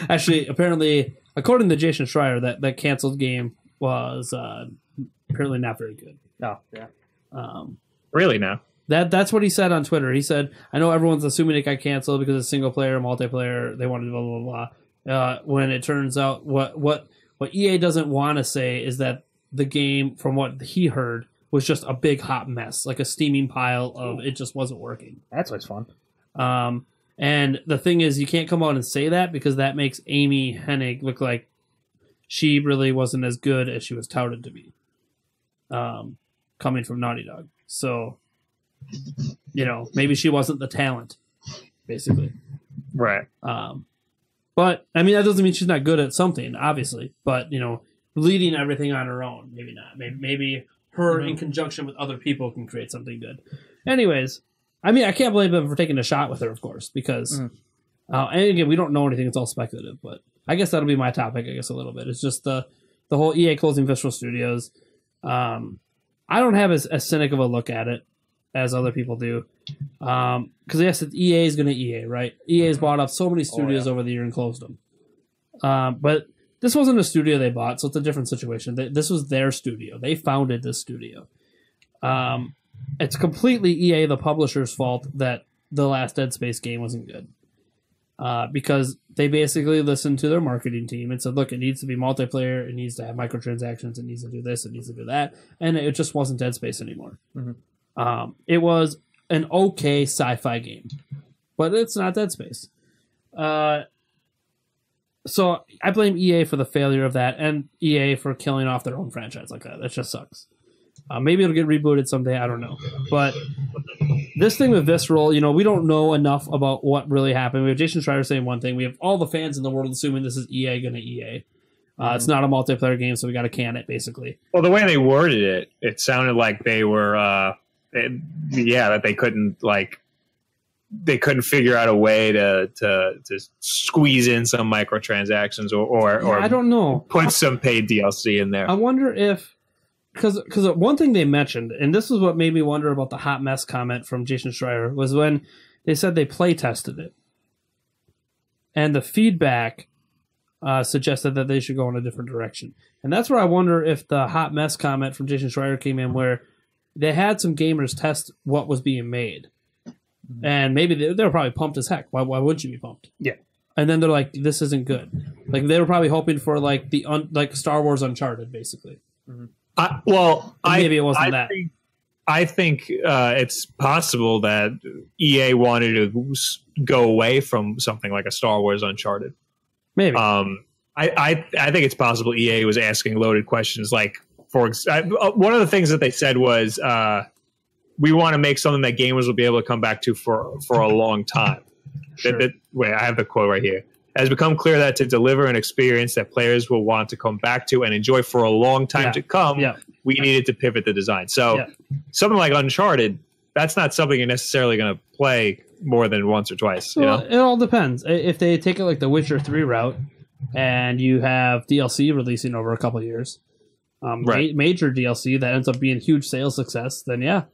Actually, apparently, according to Jason Schreier, that canceled game was apparently not very good. Oh, yeah. Really now? That's what he said on Twitter. He said, I know everyone's assuming it got canceled because it's single player, multiplayer, they wanted blah, blah, blah. When it turns out what EA doesn't want to say is that the game, from what he heard, was just a big hot mess, like a steaming pile of it just wasn't working. That's what's fun. And the thing is, you can't come out and say that because that makes Amy Hennig look like she really wasn't as good as she was touted to be. Coming from Naughty Dog. So, maybe she wasn't the talent, basically. Right. But, I mean, that doesn't mean she's not good at something, obviously. But, leading everything on her own, maybe not. Maybe her in conjunction with other people can create something good. Anyways, I mean, I can't blame them for taking a shot with her, of course, because, and again, we don't know anything. It's all speculative, but I guess that'll be my topic, a little bit. It's just the whole EA closing Visceral Studios. I don't have as cynic of a look at it as other people do. Because yes, EA is going to EA, right? EA's bought up so many studios over the year and closed them. But this wasn't a studio they bought, so it's a different situation. This was their studio. They founded this studio. It's completely EA, the publisher's fault that the last Dead Space game wasn't good. Because they basically listened to their marketing team and said, look, it needs to be multiplayer, it needs to have microtransactions, it needs to do this, it needs to do that. And it just wasn't Dead Space anymore. Mm-hmm. It was an okay sci-fi game, but it's not Dead Space. So I blame EA for the failure of that, and EA for killing off their own franchise like that. That just sucks. Maybe it'll get rebooted someday. I don't know. But this thing with Visceral, we don't know enough about what really happened. We have Jason Schreier saying one thing. We have all the fans in the world assuming this is EA going to EA. It's not a multiplayer game, so we got to can it, basically. Well, the way they worded it sounded like they were, that they couldn't, they couldn't figure out a way to squeeze in some microtransactions or I don't know. Put some paid DLC in there. I wonder if, because one thing they mentioned, and this is what made me wonder about the hot mess comment from Jason Schreier, was when they said they play tested it, and the feedback suggested that they should go in a different direction. And that's where I wonder if the hot mess comment from Jason Schreier came in, where they had some gamers test what was being made. And maybe they were probably pumped as heck. Why wouldn't you be pumped? Yeah. And then they're like, this isn't good. Like, they were probably hoping for like Star Wars Uncharted, basically. Mm-hmm. Maybe it wasn't that. I think it's possible that EA wanted to go away from something like a Star Wars Uncharted. Maybe. I think it's possible EA was asking loaded questions. Like, one of the things that they said was, we want to make something that gamers will be able to come back to for a long time. Sure. Wait, I have the quote right here. It has become clear that to deliver an experience that players will want to come back to and enjoy for a long time to come, we needed to pivot the design. So something like Uncharted, that's not something you're necessarily going to play more than once or twice. Well, it all depends. If they take it like the Witcher 3 route and you have DLC releasing over a couple of years, major DLC that ends up being a huge sales success, then yeah.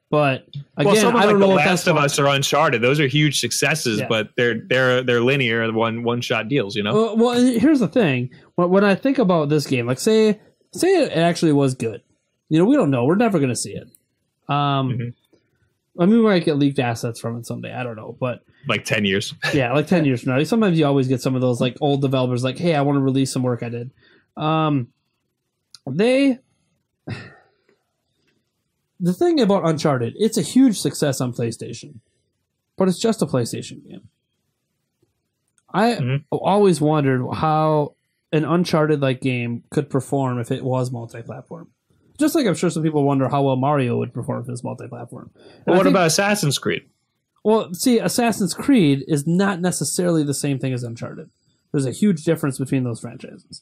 But again, I don't know if Last of Us or Uncharted. Those are huge successes, but they're linear, one shot deals. Well, here's the thing: when I think about this game, like say it actually was good. We don't know. We're never going to see it. I mean, we might get leaked assets from it someday. I don't know, but like 10 years. Yeah, like 10 years from now. Sometimes you always get some of those like old developers, like, hey, I want to release some work I did. The thing about Uncharted, it's a huge success on PlayStation, but it's just a PlayStation game. I always wondered how an Uncharted-like game could perform if it was multi-platform. Just like I'm sure some people wonder how well Mario would perform if it's multi-platform. Well, what about Assassin's Creed? Well, see, Assassin's Creed is not necessarily the same thing as Uncharted. There's a huge difference between those franchises,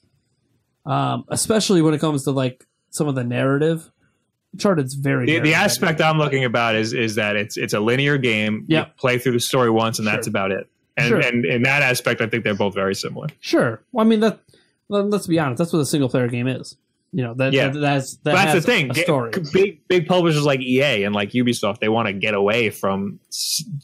especially when it comes to like some of the narrative. Uncharted's very the aspect I'm looking about is that it's a linear game. Yep. You play through the story once, and that's about it. And in that aspect, I think they're both very similar. Sure. Well, I mean, let's be honest. That's what a single player game is. You know, that's the thing. A story. Big publishers like EA and like Ubisoft, they want to get away from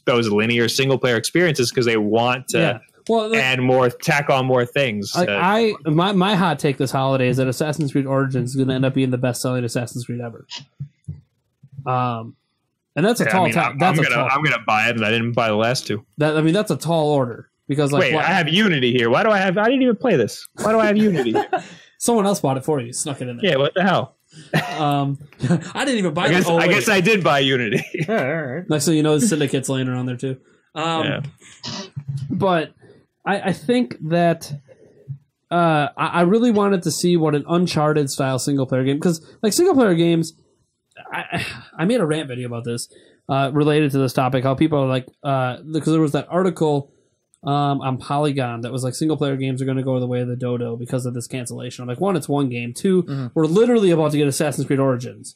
those linear single player experiences because they want to add tack on more things. My hot take this holiday is that Assassin's Creed Origins is going to end up being the best selling Assassin's Creed ever. And that's a tall task. I'm gonna buy it, and I didn't buy the last two. That's a tall order because I have Unity here. Why do I have? I didn't even play this. Why do I have Unity here? Someone else bought it for you. Snuck it in there. Yeah, what the hell? I didn't even buy it. I guess I did buy Unity. All right. Next thing you know, the Syndicate's laying around there too. But I think that I really wanted to see what an Uncharted style single player game, because like single player games, I made a rant video about this related to this topic. How people are like, because there was that article on Polygon that was like single player games are going to go the way of the dodo because of this cancellation. I'm like, one, it's one game. Two, we're literally about to get Assassin's Creed Origins.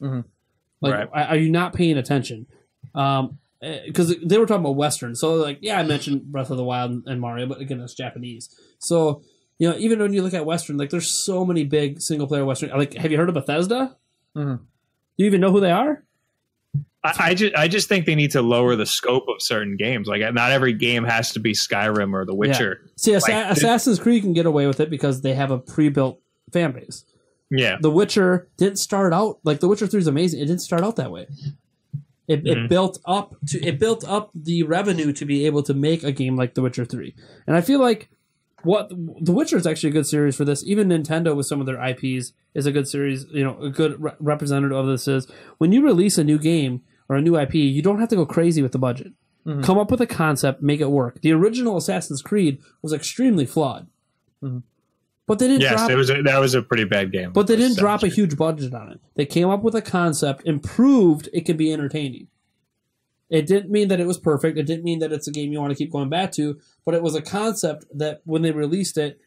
Like, are you not paying attention? Because they were talking about Western. So like, yeah, I mentioned Breath of the Wild and Mario, but again, it's Japanese. So, you know, even when you look at Western, like there's so many big single player Western. Like, have you heard of Bethesda? Do you even know who they are? I just think they need to lower the scope of certain games. Like, not every game has to be Skyrim or The Witcher. Yeah. See, Assassin's Creed can get away with it because they have a pre-built fan base. Yeah. The Witcher didn't start out like The Witcher 3 is amazing. It didn't start out that way. It built up the revenue to be able to make a game like The Witcher 3. And I feel like what The Witcher is actually a good series for this. Even Nintendo with some of their IPs is a good series. You know, a good representative of this is when you release a new game or a new IP, you don't have to go crazy with the budget. Come up with a concept, make it work. The original Assassin's Creed was extremely flawed. But they didn't that was a pretty bad game. But they didn't drop a huge budget on it. They came up with a concept and proved it could be entertaining. It didn't mean that it was perfect. It didn't mean that it's a game you want to keep going back to, but it was a concept that when they released it,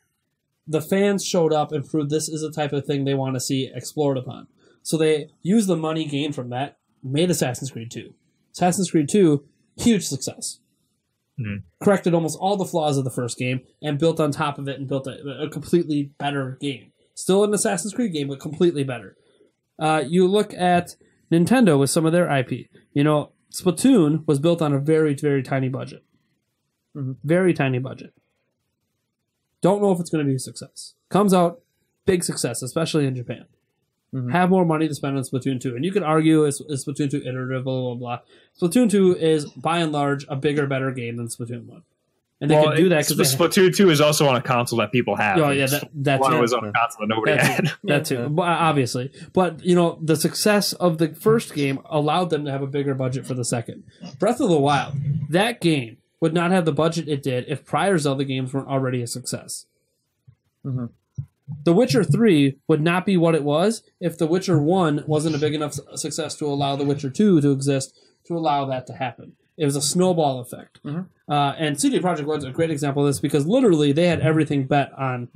the fans showed up and proved this is the type of thing they want to see explored upon. So they used the money gained from that, made Assassin's Creed 2. Assassin's Creed 2, huge success. Corrected almost all the flaws of the first game and built on top of it and built a completely better game. Still an Assassin's Creed game, but completely better. You look at Nintendo with some of their IP. You know, Splatoon was built on a very, very tiny budget. Very tiny budget. Don't know if it's going to be a success. Comes out, big success, especially in Japan. Have more money to spend on Splatoon 2. And you could argue is Splatoon 2 iterative, blah, blah, blah. Splatoon 2 is, by and large, a bigger, better game than Splatoon 1. And they could do that because Splatoon 2 is also on a console that people have. Oh, yeah, that's one was on a console that nobody had. That too, obviously. But, you know, the success of the first game allowed them to have a bigger budget for the second. Breath of the Wild, that game would not have the budget it did if prior Zelda games weren't already a success. The Witcher 3 would not be what it was if The Witcher 1 wasn't a big enough success to allow The Witcher 2 to exist, to allow that to happen. It was a snowball effect. And CD Projekt Red's a great example of this because literally they had everything bet on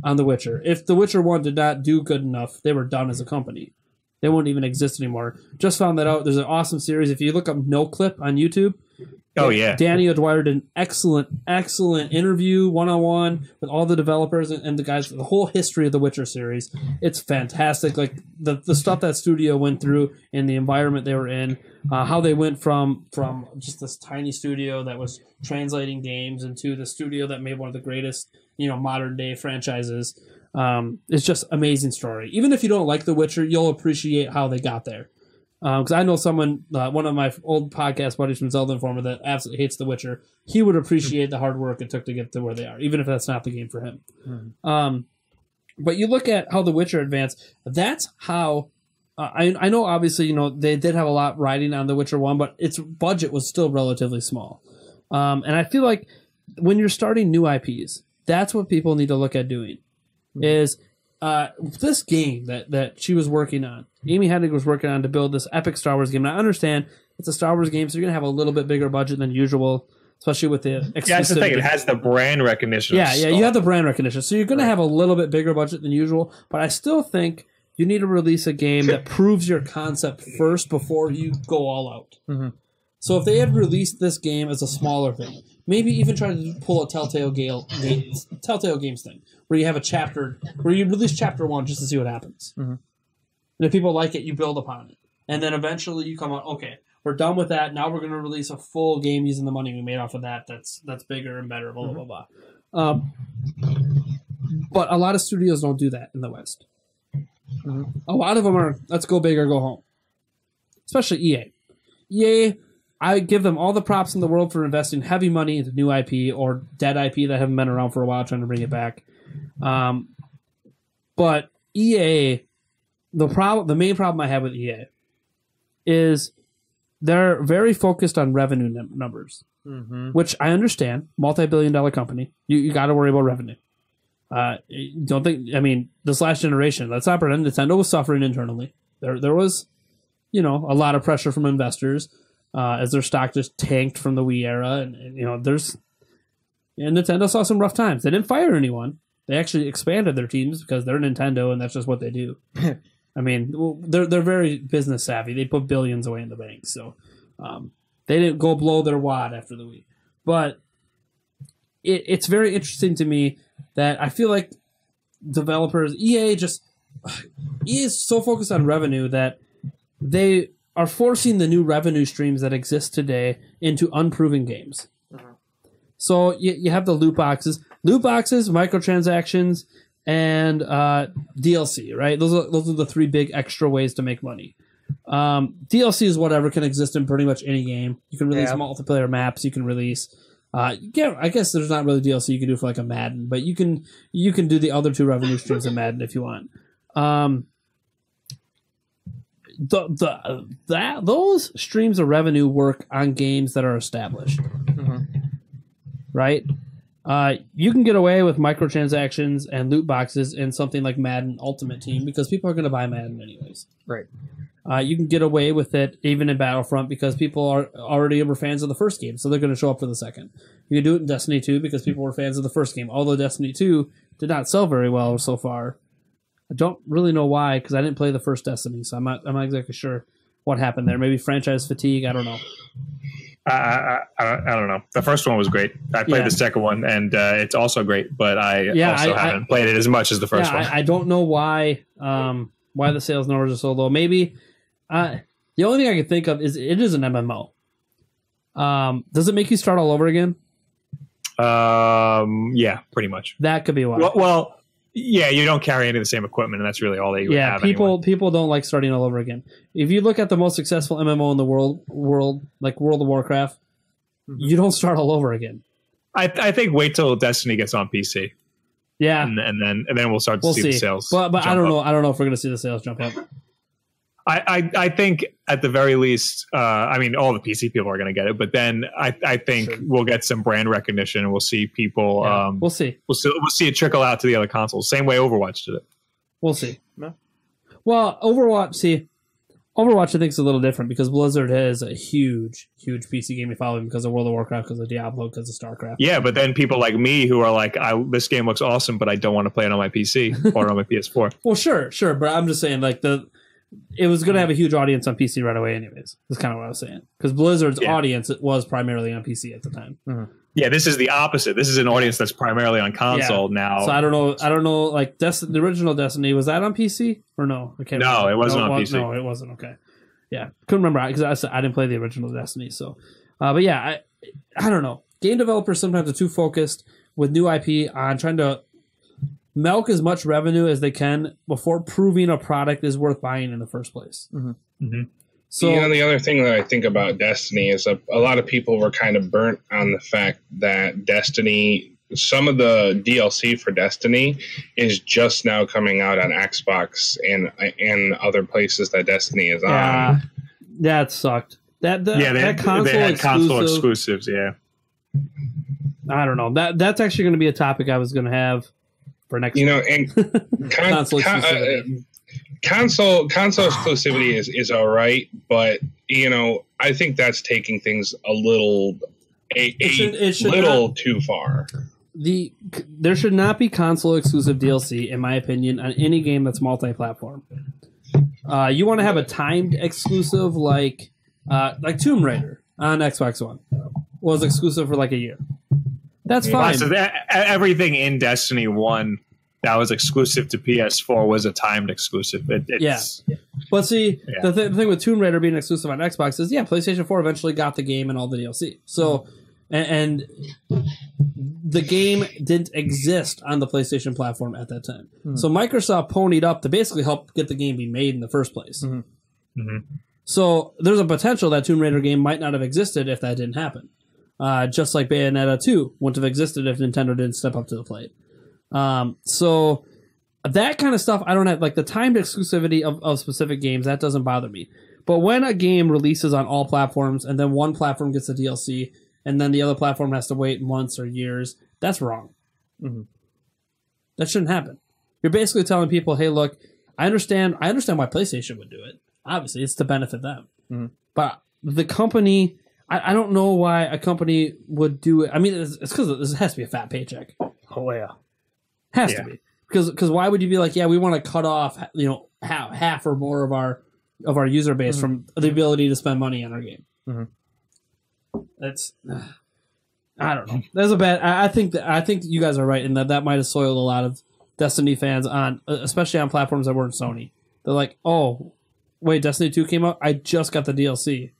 The Witcher. If The Witcher 1 did not do good enough, they were done as a company. They wouldn't even exist anymore. Just found that out. There's an awesome series. If you look up No Clip on YouTube, Danny O'Dwyer did an excellent interview one-on-one with all the developers and the guys, the whole history of the Witcher series. It's fantastic. Like the stuff that studio went through and the environment they were in, how they went from just this tiny studio that was translating games into the studio that made one of the greatest, you know, modern day franchises. It's just amazing story. Even if you don't like The Witcher, you'll appreciate how they got there. Because I know someone, one of my old podcast buddies from Zelda Informer that absolutely hates The Witcher. He would appreciate the hard work it took to get to where they are, even if that's not the game for him. But you look at how The Witcher advanced. That's how I know. Obviously, you know they did have a lot riding on The Witcher 1, but its budget was still relatively small. And I feel like when you're starting new IPs, that's what people need to look at doing. Is this game that she was working on, Amy Hennig was working on to build this epic Star Wars game. And I understand it's a Star Wars game, so you're going to have a little bit bigger budget than usual, especially with the exclusivity. Yeah, that's the thing. It has the brand recognition. Yeah, you have the brand recognition. So you're going to have a little bit bigger budget than usual, but I still think you need to release a game that proves your concept first before you go all out. Mm-hmm. So if they had released this game as a smaller thing, maybe even try to pull a Telltale Games thing, where you have a chapter, where you release chapter 1 just to see what happens. Mm-hmm. And if people like it, you build upon it. And then eventually you come out, okay, we're done with that. Now we're going to release a full game using the money we made off of that. That's bigger and better, blah, blah, blah, blah. But a lot of studios don't do that in the West. Mm-hmm. A lot of them are, let's go big or go home. Especially EA. EA, I give them all the props in the world for investing heavy money into new IP or dead IP that haven't been around for a while, trying to bring it back. But EA, the main problem I have with EA is they're very focused on revenue numbers, which I understand. Multi-billion-dollar company, you got to worry about revenue. Don't think. I mean, this last generation, let's not pretend Nintendo was suffering internally. There was, a lot of pressure from investors as their stock just tanked from the Wii era, and Nintendo saw some rough times. They didn't fire anyone. They actually expanded their teams because they're Nintendo, and that's just what they do. I mean, they're very business savvy. They put billions away in the bank, so they didn't go blow their wad after the Wii. But it's very interesting to me that I feel like developers, EA is so focused on revenue that they are forcing the new revenue streams that exist today into unproven games. So you have the loot boxes, microtransactions, and DLC, right? Those are the three big extra ways to make money. DLC is whatever can exist in pretty much any game. You can release multiplayer maps. You can release. I guess there's not really DLC you can do for like a Madden, but you can do the other two revenue streams in Madden if you want. Those streams of revenue work on games that are established, right? You can get away with microtransactions and loot boxes in something like Madden Ultimate Team because people are going to buy Madden anyways. Right. You can get away with it even in Battlefront because people were fans of the first game, so they're going to show up for the second. You can do it in Destiny 2 because people were fans of the first game, although Destiny 2 did not sell very well so far. I don't really know why because I didn't play the first Destiny, so I'm not exactly sure what happened there. Maybe franchise fatigue, I don't know. I don't know. The first one was great. I played the second one, and it's also great, but I haven't played it as much as the first one. I don't know why the sales numbers are so low. Maybe the only thing I can think of is it is an MMO. Does it make you start all over again? Yeah, pretty much. That could be why. Well, yeah, you don't carry any of the same equipment, and that's really all that you would have. People don't like starting all over again. If you look at the most successful MMO in the world, like World of Warcraft, you don't start all over again. I think wait till Destiny gets on PC. Yeah, and then we'll start to see the sales. But I don't know. I don't know if we're going to see the sales jump up. I think at the very least, I mean, all the PC people are going to get it, but then I think we'll get some brand recognition, and we'll see people. We'll see. We'll see it trickle out to the other consoles, same way Overwatch did it. We'll see. No. Well, Overwatch I think is a little different because Blizzard has a huge PC gaming following because of World of Warcraft, because of Diablo, because of StarCraft. Yeah, but then people like me who are like, this game looks awesome, but I don't want to play it on my PC or on my PS4. Well, sure, but I'm just saying like it was going to have a huge audience on PC right away anyways. That's kind of what I was saying. Because Blizzard's audience was primarily on PC at the time. Mm-hmm. Yeah, this is the opposite. This is an audience that's primarily on console now. So I don't know. Like the original Destiny, was that on PC or no? I can't remember. It wasn't on PC. No, it wasn't. Okay. Yeah, couldn't remember because I didn't play the original Destiny. So, but yeah, I don't know. Game developers sometimes are too focused with new IP on trying to milk as much revenue as they can before proving a product is worth buying in the first place. Mm-hmm. Mm-hmm. So, the other thing that I think about Destiny is a lot of people were kind of burnt on the fact that Destiny, some of the DLC for Destiny is just now coming out on Xbox and other places that Destiny is on. That sucked. They had console exclusives. Yeah, I don't know. That's actually going to be a topic I was going to have for next. And Console exclusivity. console exclusivity is all right, but I think that's taking things a little too far. There should not be console exclusive DLC, in my opinion, on any game that's multi-platform. You want to have a timed exclusive like Tomb Raider on Xbox One was exclusive for like a year. That's fine. So everything in Destiny 1 that was exclusive to PS4 was a timed exclusive. It's, But see, the thing with Tomb Raider being exclusive on Xbox is, PlayStation 4 eventually got the game and all the DLC. So, and the game didn't exist on the PlayStation platform at that time. So Microsoft ponied up to basically help get the game be made in the first place. So there's a potential that Tomb Raider game might not have existed if that didn't happen. Just like Bayonetta 2 wouldn't have existed if Nintendo didn't step up to the plate. So that kind of stuff, I don't have, like the timed exclusivity of specific games, that doesn't bother me. But when a game releases on all platforms and then one platform gets the DLC and then the other platform has to wait months or years, that's wrong. That shouldn't happen. You're basically telling people, hey, look, I understand why PlayStation would do it. Obviously, it's to benefit them. But the company, I don't know why a company would do it. I mean, it's because this has to be a fat paycheck. Oh, yeah. Has to be. Because why would you be like, we want to cut off, half or more of our user base from the ability to spend money on our game? That's, I don't know. That's a bad. I think you guys are right in that might have soiled a lot of Destiny fans especially on platforms that weren't Sony. They're like, oh, wait, Destiny 2 came out. I just got the DLC.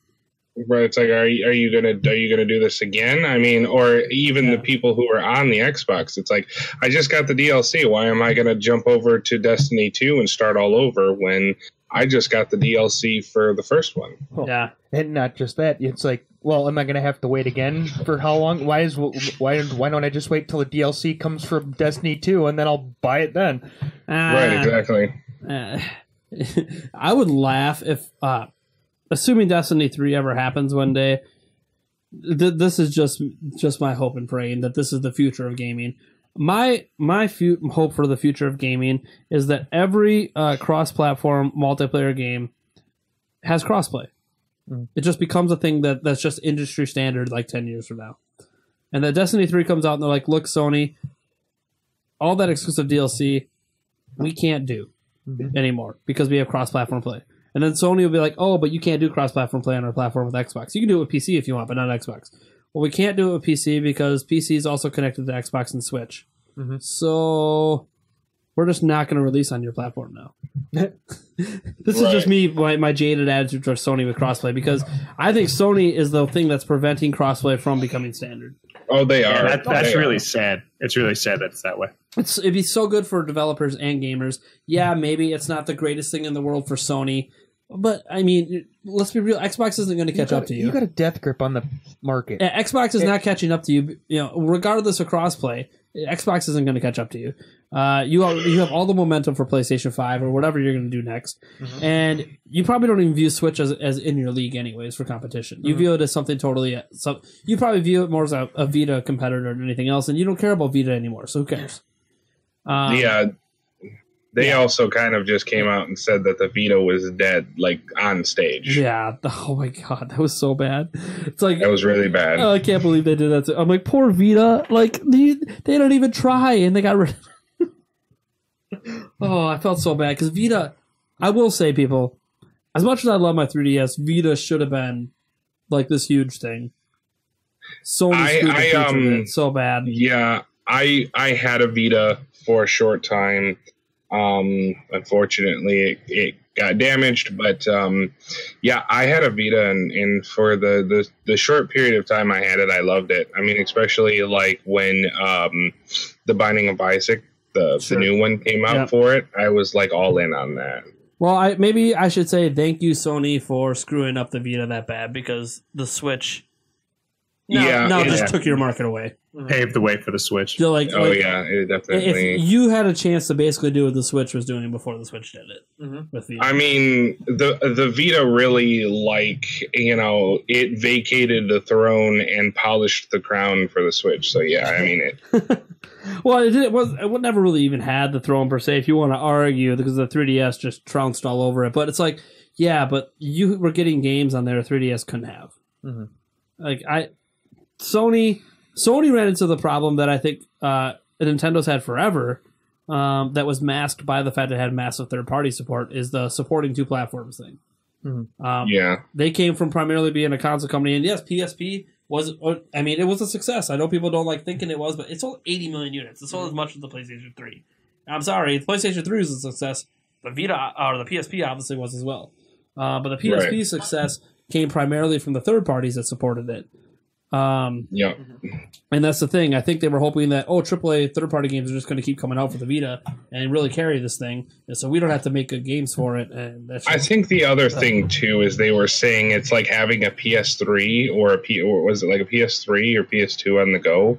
Right, it's like, are you gonna do this again? I mean, or even the people who are on the Xbox, it's like, I just got the DLC. Why am I gonna jump over to Destiny 2 and start all over when I just got the DLC for the first one? Yeah, and not just that. It's like, well, am I gonna have to wait again for how long? Why don't I just wait till the DLC comes from Destiny 2 and then I'll buy it then? Right, exactly. I would laugh if. Assuming Destiny 3 ever happens one day, this is just my hope and praying that this is the future of gaming. My hope for the future of gaming is that every cross-platform multiplayer game has crossplay. It just becomes a thing that's just industry standard like 10 years from now. And that Destiny 3 comes out and they're like, look, Sony, all that exclusive DLC we can't do anymore because we have cross-platform play. And then Sony will be like, oh, but you can't do cross-platform play on our platform with Xbox. You can do it with PC if you want, but not Xbox. Well, we can't do it with PC because PC is also connected to Xbox and Switch. So we're just not going to release on your platform now. This is just me, my jaded attitude towards Sony with crossplay, because I think Sony is the thing that's preventing crossplay from becoming standard. Oh, they are. Yeah, that's really sad. It's really sad that it's that way. It'd be so good for developers and gamers. Yeah, maybe it's not the greatest thing in the world for Sony, but I mean, let's be real. Xbox isn't going to catch up to you. You got a death grip on the market. Yeah, Xbox is not catching up to you. Regardless of crossplay, Xbox isn't going to catch up to you. You have all the momentum for PlayStation 5 or whatever you're going to do next, and you probably don't even view Switch as in your league anyways for competition. You view it as something totally. So you probably view it more as a Vita competitor than anything else, and you don't care about Vita anymore. So who cares? They also kind of just came out and said that the Vita was dead, like on stage. Yeah. Oh my god, that was so bad. It's like that was really bad. Oh, I can't believe they did that. I'm like, poor Vita. Like they don't even try, and they got rid of it. Oh, I felt so bad because Vita. I will say, people, as much as I love my 3DS, Vita should have been like this huge thing. Sony screwed the future of it so bad. Yeah, I had a Vita for a short time. Unfortunately, it got damaged, but I had a Vita, and for the short period of time I had it, I loved it. I mean, especially like when the Binding of Isaac, the new one came out for it, I was like all in on that. Well, maybe I should say thank you, Sony, for screwing up the Vita that bad, because the Switch No, it just took your market away. Paved the way for the Switch. So like, it definitely. if you had a chance to basically do what the Switch was doing before the Switch did it, with Vita. I mean, the Vita really, it vacated the throne and polished the crown for the Switch. So yeah, I mean it. Well, it never really even had the throne per se. If you want to argue, because the 3DS just trounced all over it. But it's like, yeah, but you were getting games on there 3DS couldn't have. Like Sony ran into the problem that I think Nintendo's had forever. That was masked by the fact it had massive third-party support. Is the supporting two platforms thing? They came from primarily being a console company, and yes, PSP was. I mean, it was a success. I know people don't like thinking it was, but it sold 80 million units. It sold as much as the PlayStation 3. I'm sorry, the PlayStation 3 was a success. The Vita or the PSP obviously was as well. But the PSP success came primarily from the third parties that supported it. And that's the thing. I think they were hoping that AAA third-party games are just going to keep coming out for the Vita and really carry this thing, and so we don't have to make good games for it. And that's I think the other thing too is they were saying it's like having a PS3 or was it like a PS3 or PS2 on the go,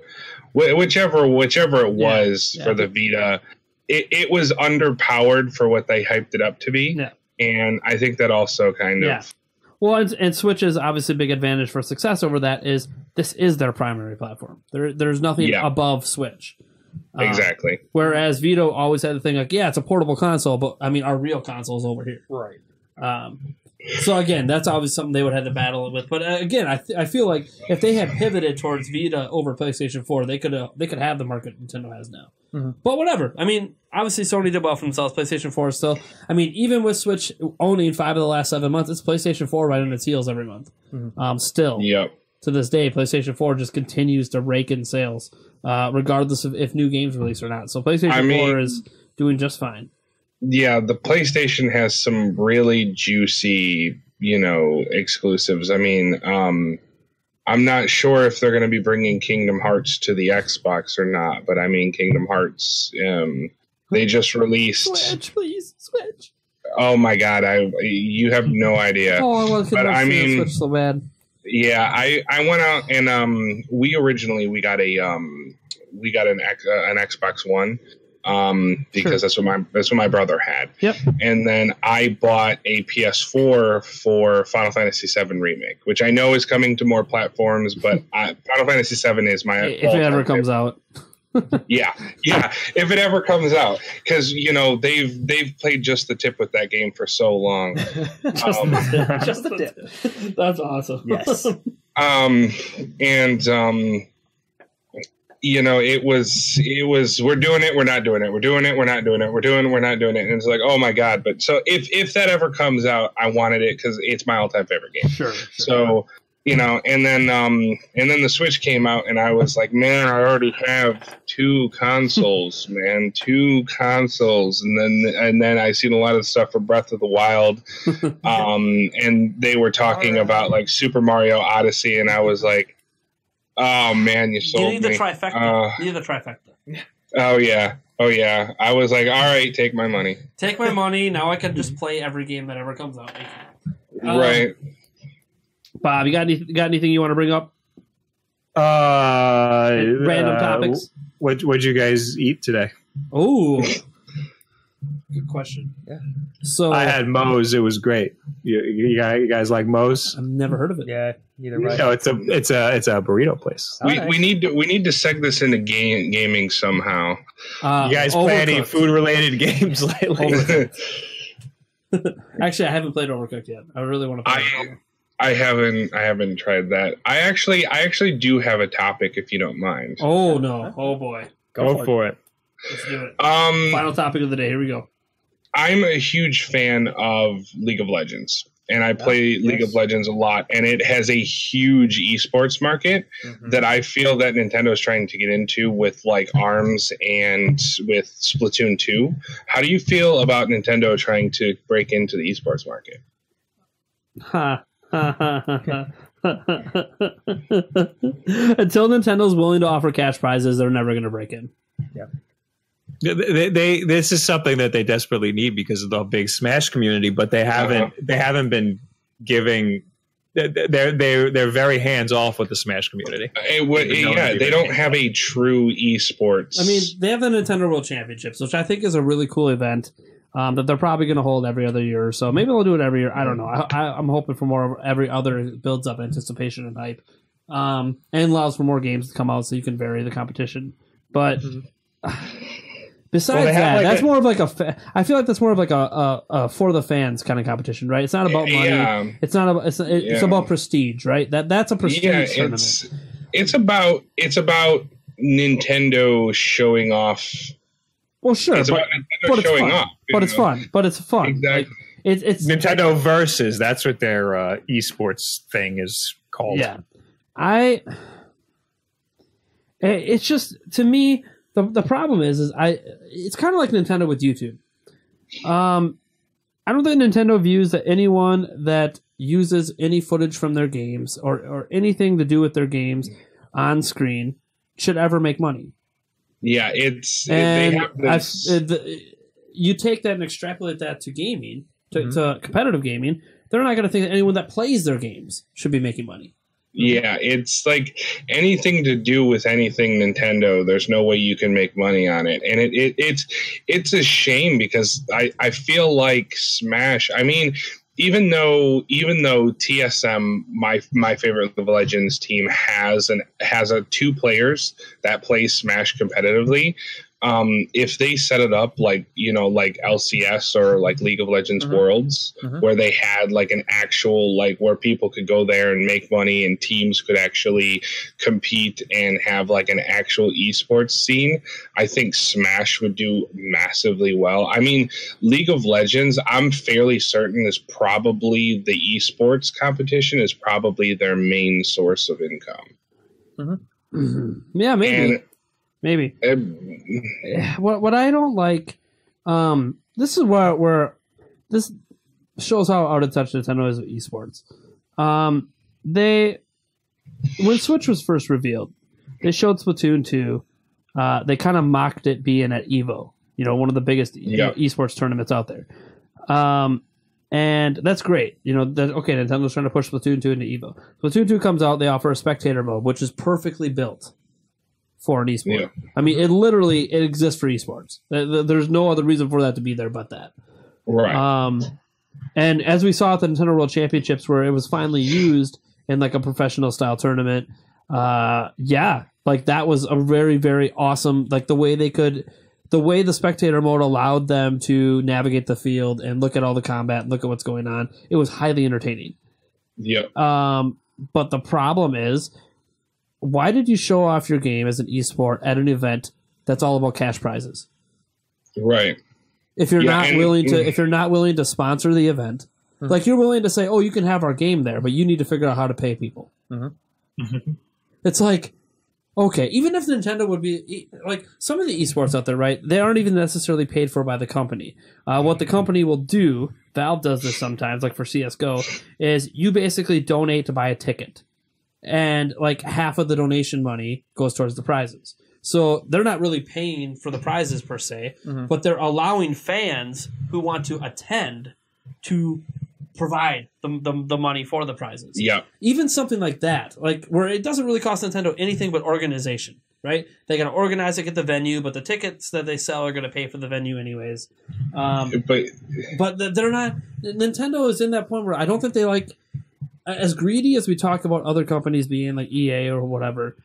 whichever it was for the Vita. It was underpowered for what they hyped it up to be, and I think that also kind of. Well, and Switch's obviously big advantage for success over that is this is their primary platform. There's nothing above Switch. Exactly. Whereas Vito always had the thing like, yeah, it's a portable console, but I mean, our real console is over here. Right. So again, that's obviously something they would have to battle with. But again, I feel like if they had pivoted towards Vita over PlayStation 4, they could have the market Nintendo has now. But whatever. I mean, obviously Sony did well for themselves. PlayStation 4 is still. I mean, even with Switch owning 5 of the last 7 months, it's PlayStation 4 right on its heels every month. Still. Yep. To this day, PlayStation 4 just continues to rake in sales, regardless of if new games release or not. So PlayStation 4 is doing just fine. Yeah, the PlayStation has some really juicy, exclusives. I mean, I'm not sure if they're going to be bringing Kingdom Hearts to the Xbox or not, but I mean, Kingdom Hearts, they just released. Switch, please, Switch. Oh my God, you have no idea. Oh, I want to Switch so bad. Yeah, I went out and we got an Xbox One. Because that's what my brother had. Yep. And then I bought a PS4 for Final Fantasy VII Remake, which I know is coming to more platforms, but Final Fantasy VII is my if it ever comes out. yeah, if it ever comes out, because they've played just the tip with that game for so long. Just the tip. That's awesome. Yes. It was we're doing it, we're not doing it, we're doing it, we're not doing it, we're doing it, we're not doing it, and it's like, oh my God. But so if that ever comes out, I wanted it because it's my all-time favorite game. Sure. So and then the Switch came out, and I was like, man, I already have 2 consoles, man, 2 consoles. And then I seen a lot of stuff for Breath of the Wild, and they were talking about like Super Mario Odyssey, and I was like, oh man, you sold me. You need the trifecta. You need the trifecta. Oh yeah. I was like, all right, take my money. Take my money. Now I can just play every game that ever comes out. Right. Bob, you got anything you want to bring up? Random topics. What'd you guys eat today? Oh, good question. Yeah. So I had Moe's. It was great. You guys like Moe's? I've never heard of it. Yeah, neither right. No, it's a burrito place. We need to seg this into gaming somehow. You guys play any food related games lately? Actually, I haven't played Overcooked yet. I really want to play it. I haven't tried that. I actually do have a topic, if you don't mind. Oh no! Oh boy! Go for it. Let's do it. Final topic of the day. Here we go. I'm a huge fan of League of Legends, and I play League of Legends a lot, and it has a huge esports market that I feel that Nintendo is trying to get into with like ARMS and with Splatoon 2. How do you feel about Nintendo trying to break into the esports market? Until Nintendo's willing to offer cash prizes, they're never going to break in. Yeah. This is something that they desperately need because of the big Smash community, but they haven't been giving they're very hands off with the Smash community. They don't have a true esports. I mean, they have the Nintendo World Championships, which I think is a really cool event that they're probably going to hold every other year or so. Maybe they'll do it every year. I don't know. I'm hoping for more of every other. Builds up anticipation and hype, and allows for more games to come out so you can vary the competition. But besides that, that's more of like I feel like that's more of like a for the fans kind of competition, right? It's not about money. Yeah. It's not about. It's about prestige, right? That's a prestige tournament. It's about Nintendo showing off. Well, sure, it's but it's showing fun. off. But it's fun. But it's fun. Exactly. Like, it's Nintendo Versus. That's what their esports thing is called. Yeah, it's just, to me, the problem is it's kind of like Nintendo with YouTube. I don't think Nintendo views that anyone that uses any footage from their games or anything to do with their games on screen should ever make money. Yeah, they have this. You take that and extrapolate that to gaming, to competitive gaming. They're not going to think that anyone that plays their games should be making money. Yeah, it's like anything to do with anything Nintendo. There's no way you can make money on it, and it's a shame because I feel like Smash. I mean, even though TSM, my favorite League of Legends team, has two players that play Smash competitively. If they set it up like LCS or like League of Legends Worlds, where they had like an actual where people could go there and make money and teams could actually compete and have like an actual esports scene, I think Smash would do massively well. I mean, League of Legends, I'm fairly certain, is probably the esports competition is probably their main source of income. Yeah, maybe. Maybe. What I don't like, this is where this shows how out of touch Nintendo is with esports. When Switch was first revealed, they showed Splatoon 2. They kind of mocked it being at EVO, one of the biggest esports tournaments out there. And that's great. Nintendo's trying to push Splatoon 2 into EVO. Splatoon 2 comes out, they offer a spectator mode, which is perfectly built for an esport. Yeah. I mean, it exists for esports. There's no other reason for that to be there but that. Right. And as we saw at the Nintendo World Championships, where it was finally used in like a professional style tournament, that was a very, very awesome. Like the way the spectator mode allowed them to navigate the field and look at all the combat and look at what's going on. It was highly entertaining. Yeah. But the problem is, why did you show off your game as an esport at an event that's all about cash prizes? Right. If you're not willing to sponsor the event, like you're willing to say, "Oh, you can have our game there," but you need to figure out how to pay people. It's like, okay, even if Nintendo would be like some of the esports out there, right? They aren't even necessarily paid for by the company. What the company will do, Valve does this sometimes, like for CS:GO, is you basically donate to buy a ticket. And like half of the donation money goes towards the prizes. So they're not really paying for the prizes per se, but they're allowing fans who want to attend to provide the money for the prizes. Yeah. Even something like that, like where it doesn't really cost Nintendo anything but organization, right? They got to organize it, get the venue, but the tickets that they sell are going to pay for the venue anyways. But they're not. Nintendo is in that point where I don't think they like. As greedy as we talk about other companies being like EA or whatever,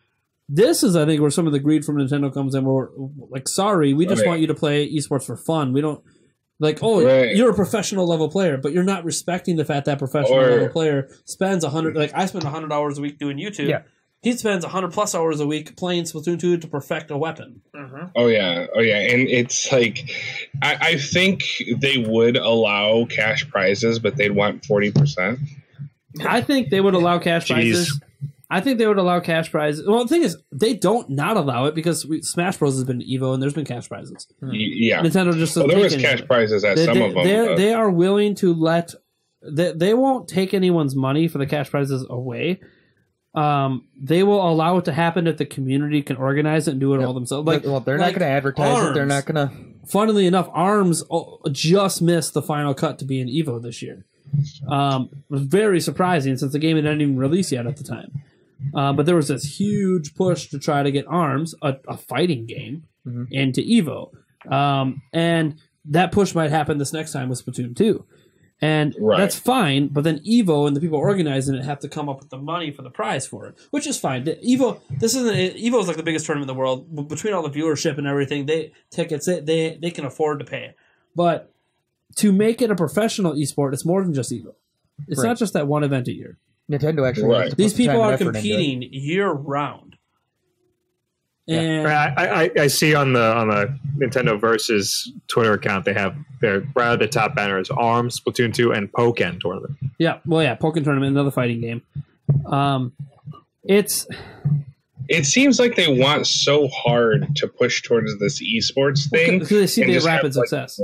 this is, I think, where some of the greed from Nintendo comes in. Where we're like, sorry, we just want you to play esports for fun. We don't you're a professional level player, but you're not respecting the fact that professional level player spends 100. Like I spend 100 hours a week doing YouTube. Yeah. He spends 100+ hours a week playing Splatoon 2 to perfect a weapon. Oh yeah, and it's like, I think they would allow cash prizes, but they'd want 40%. I think they would allow cash prizes. I think they would allow cash prizes. Well, the thing is, they don't not allow it because Smash Bros. Has been EVO and there's been cash prizes. Yeah. Nintendo just doesn't there was take cash prizes at some of them. They are willing to let... They won't take anyone's money for the cash prizes away. They will allow it to happen if the community can organize it and do it all themselves. Like, well, they're not going to advertise it. They're not going to... Funnily enough, ARMS just missed the final cut to be in EVO this year. It was very surprising since the game hadn't even released yet at the time. But there was this huge push to try to get ARMS, a fighting game, into EVO. And that push might happen this next time with Splatoon 2. And that's fine, but then EVO and the people organizing it have to come up with the money for the prize for it, which is fine. EVO is like the biggest tournament in the world. Between all the viewership and everything, they can afford to pay. But to make it a professional esport, it's more than just EVO. It's not just that one event a year. Nintendo actually has to put these people time and are effort into it. competing year round. And I see on the Nintendo Versus Twitter account they have their right at the top banner is ARMS, Splatoon 2, and Pokken tournament. Pokken tournament, another fighting game. It seems like they want so hard to push towards this esports thing because they see and the just rapid have, like, success.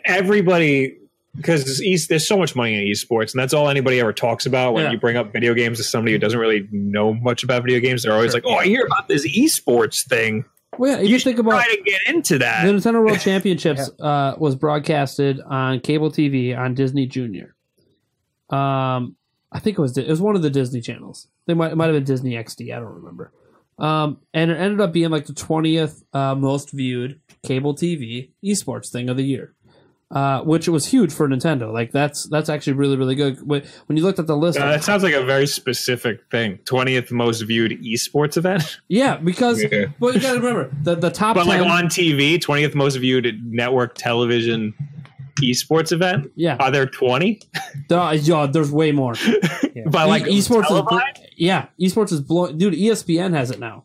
Everybody, because there's so much money in esports, and that's all anybody ever talks about when you bring up video games to somebody who doesn't really know much about video games. They're always like, "Oh, I hear about this esports thing." Well, yeah, if you think about try to get into that. The Nintendo World Championships was broadcasted on cable TV on Disney Junior. I think it was one of the Disney channels. It might have been Disney XD. I don't remember. And it ended up being like the 20th most viewed cable TV esports thing of the year. Which was huge for Nintendo. Like that's actually really, really good. When you looked at the list, that sounds like a very specific thing. 20th most viewed esports event. Yeah, because well, you got to remember the top. But 10, like on TV, 20th most viewed network television esports event. Yeah, are there 20? There's way more. But like esports televised? Esports is blowing. Dude, ESPN has it now.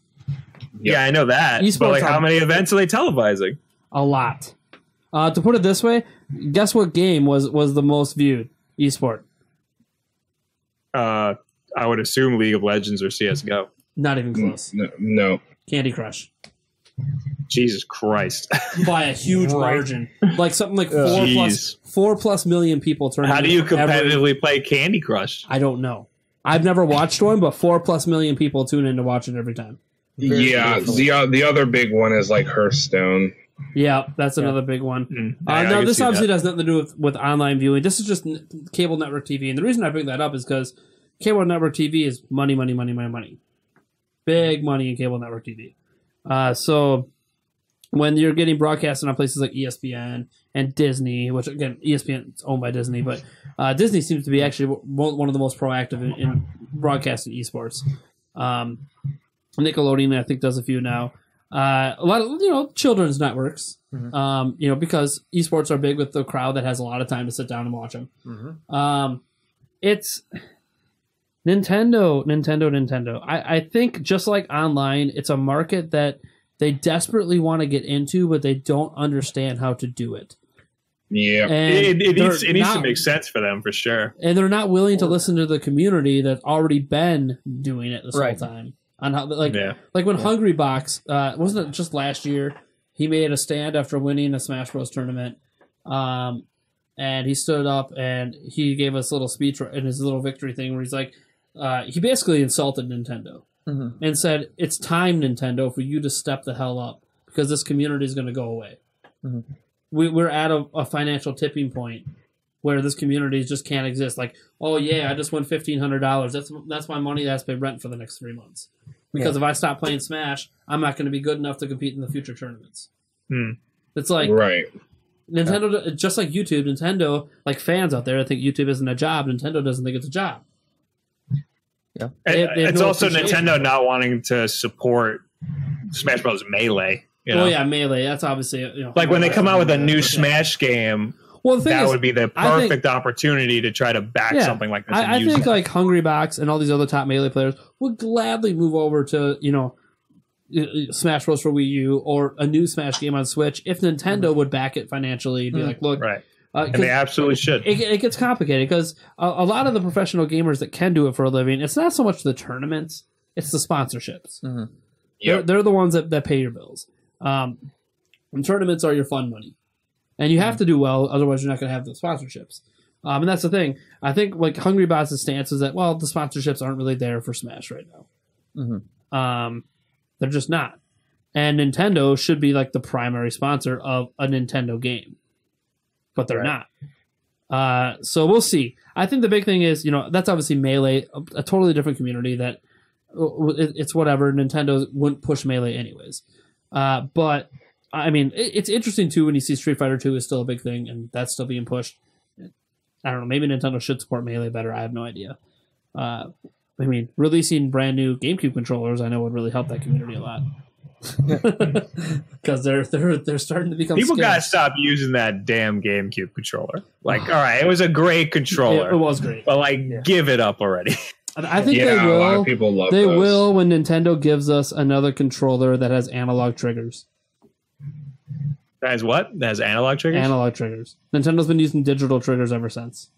Yeah, I know that. Esports, but like, how many events are they televising? A lot. To put it this way, guess what game was the most viewed esport? I would assume League of Legends or CS:GO. Not even close. No. Candy Crush. Jesus Christ! By a huge margin, like something like 4+ million people turn. How do you competitively play Candy Crush? I don't know. I've never watched one, but 4+ million people tune in to watch it every time. The other big one is like Hearthstone. Yeah, that's another big one. No, this obviously has nothing to do with online viewing. This is just cable network TV. And the reason I bring that up is because cable network TV is money. Big money in cable network TV. So when you're getting broadcasted on places like ESPN and Disney, which again, ESPN is owned by Disney, but Disney seems to be actually one of the most proactive in broadcasting esports. Nickelodeon, I think, does a few now. A lot of children's networks, because esports are big with the crowd that has a lot of time to sit down and watch them. It's Nintendo. I think just like online, it's a market that they desperately want to get into, but they don't understand how to do it. Yeah, it needs to make sense for them for sure, and they're not willing to listen to the community that's already been doing it this whole time. On how, like when Hungry Box, wasn't it just last year? He made a stand after winning a Smash Bros. Tournament, and he stood up and he gave us a little speech in his little victory thing where he's like, he basically insulted Nintendo and said, "It's time, Nintendo, for you to step the hell up because this community is going to go away. We're at a financial tipping point where this community just can't exist. Like, oh yeah, I just won $1,500. That's my money that's paid rent for the next 3 months. Because if I stop playing Smash, I'm not going to be good enough to compete in the future tournaments. It's like Nintendo, just like YouTube. Nintendo, like fans out there, I think YouTube isn't a job. Nintendo doesn't think it's a job. Yeah, it's also Nintendo not wanting to support Smash Bros. Melee. Melee. That's obviously like when they come out with a new Smash game. Well, that would be the perfect opportunity to try to back something like this. I think like Hungry Box and all these other top Melee players would gladly move over to Smash Bros. For Wii U or a new Smash game on Switch if Nintendo would back it financially. Be like, look, and they absolutely should. It gets complicated because a lot of the professional gamers that can do it for a living, it's not so much the tournaments, it's the sponsorships. They're the ones that pay your bills. And tournaments are your fun money. And you have to do well, otherwise you're not going to have the sponsorships. And that's the thing. I think like Hungry Boss's stance is that, well, the sponsorships aren't really there for Smash right now. They're just not. And Nintendo should be like the primary sponsor of a Nintendo game. But they're not. So we'll see. I think the big thing is, that's obviously Melee, a totally different community that it's whatever. Nintendo wouldn't push Melee anyways. But I mean, it's interesting too when you see Street Fighter 2 is still a big thing and that's still being pushed. I don't know. Maybe Nintendo should support Melee better. I have no idea. I mean, releasing brand new GameCube controllers, I know would really help that community a lot. Because they're starting to become people scarce. gotta stop using that damn GameCube controller. Like, all right, it was a great controller. It was great, but give it up already. I think they will. A lot of people love they those. will when Nintendo gives us another controller that has analog triggers. That has what? That has analog triggers. Analog triggers. Nintendo's been using digital triggers ever since.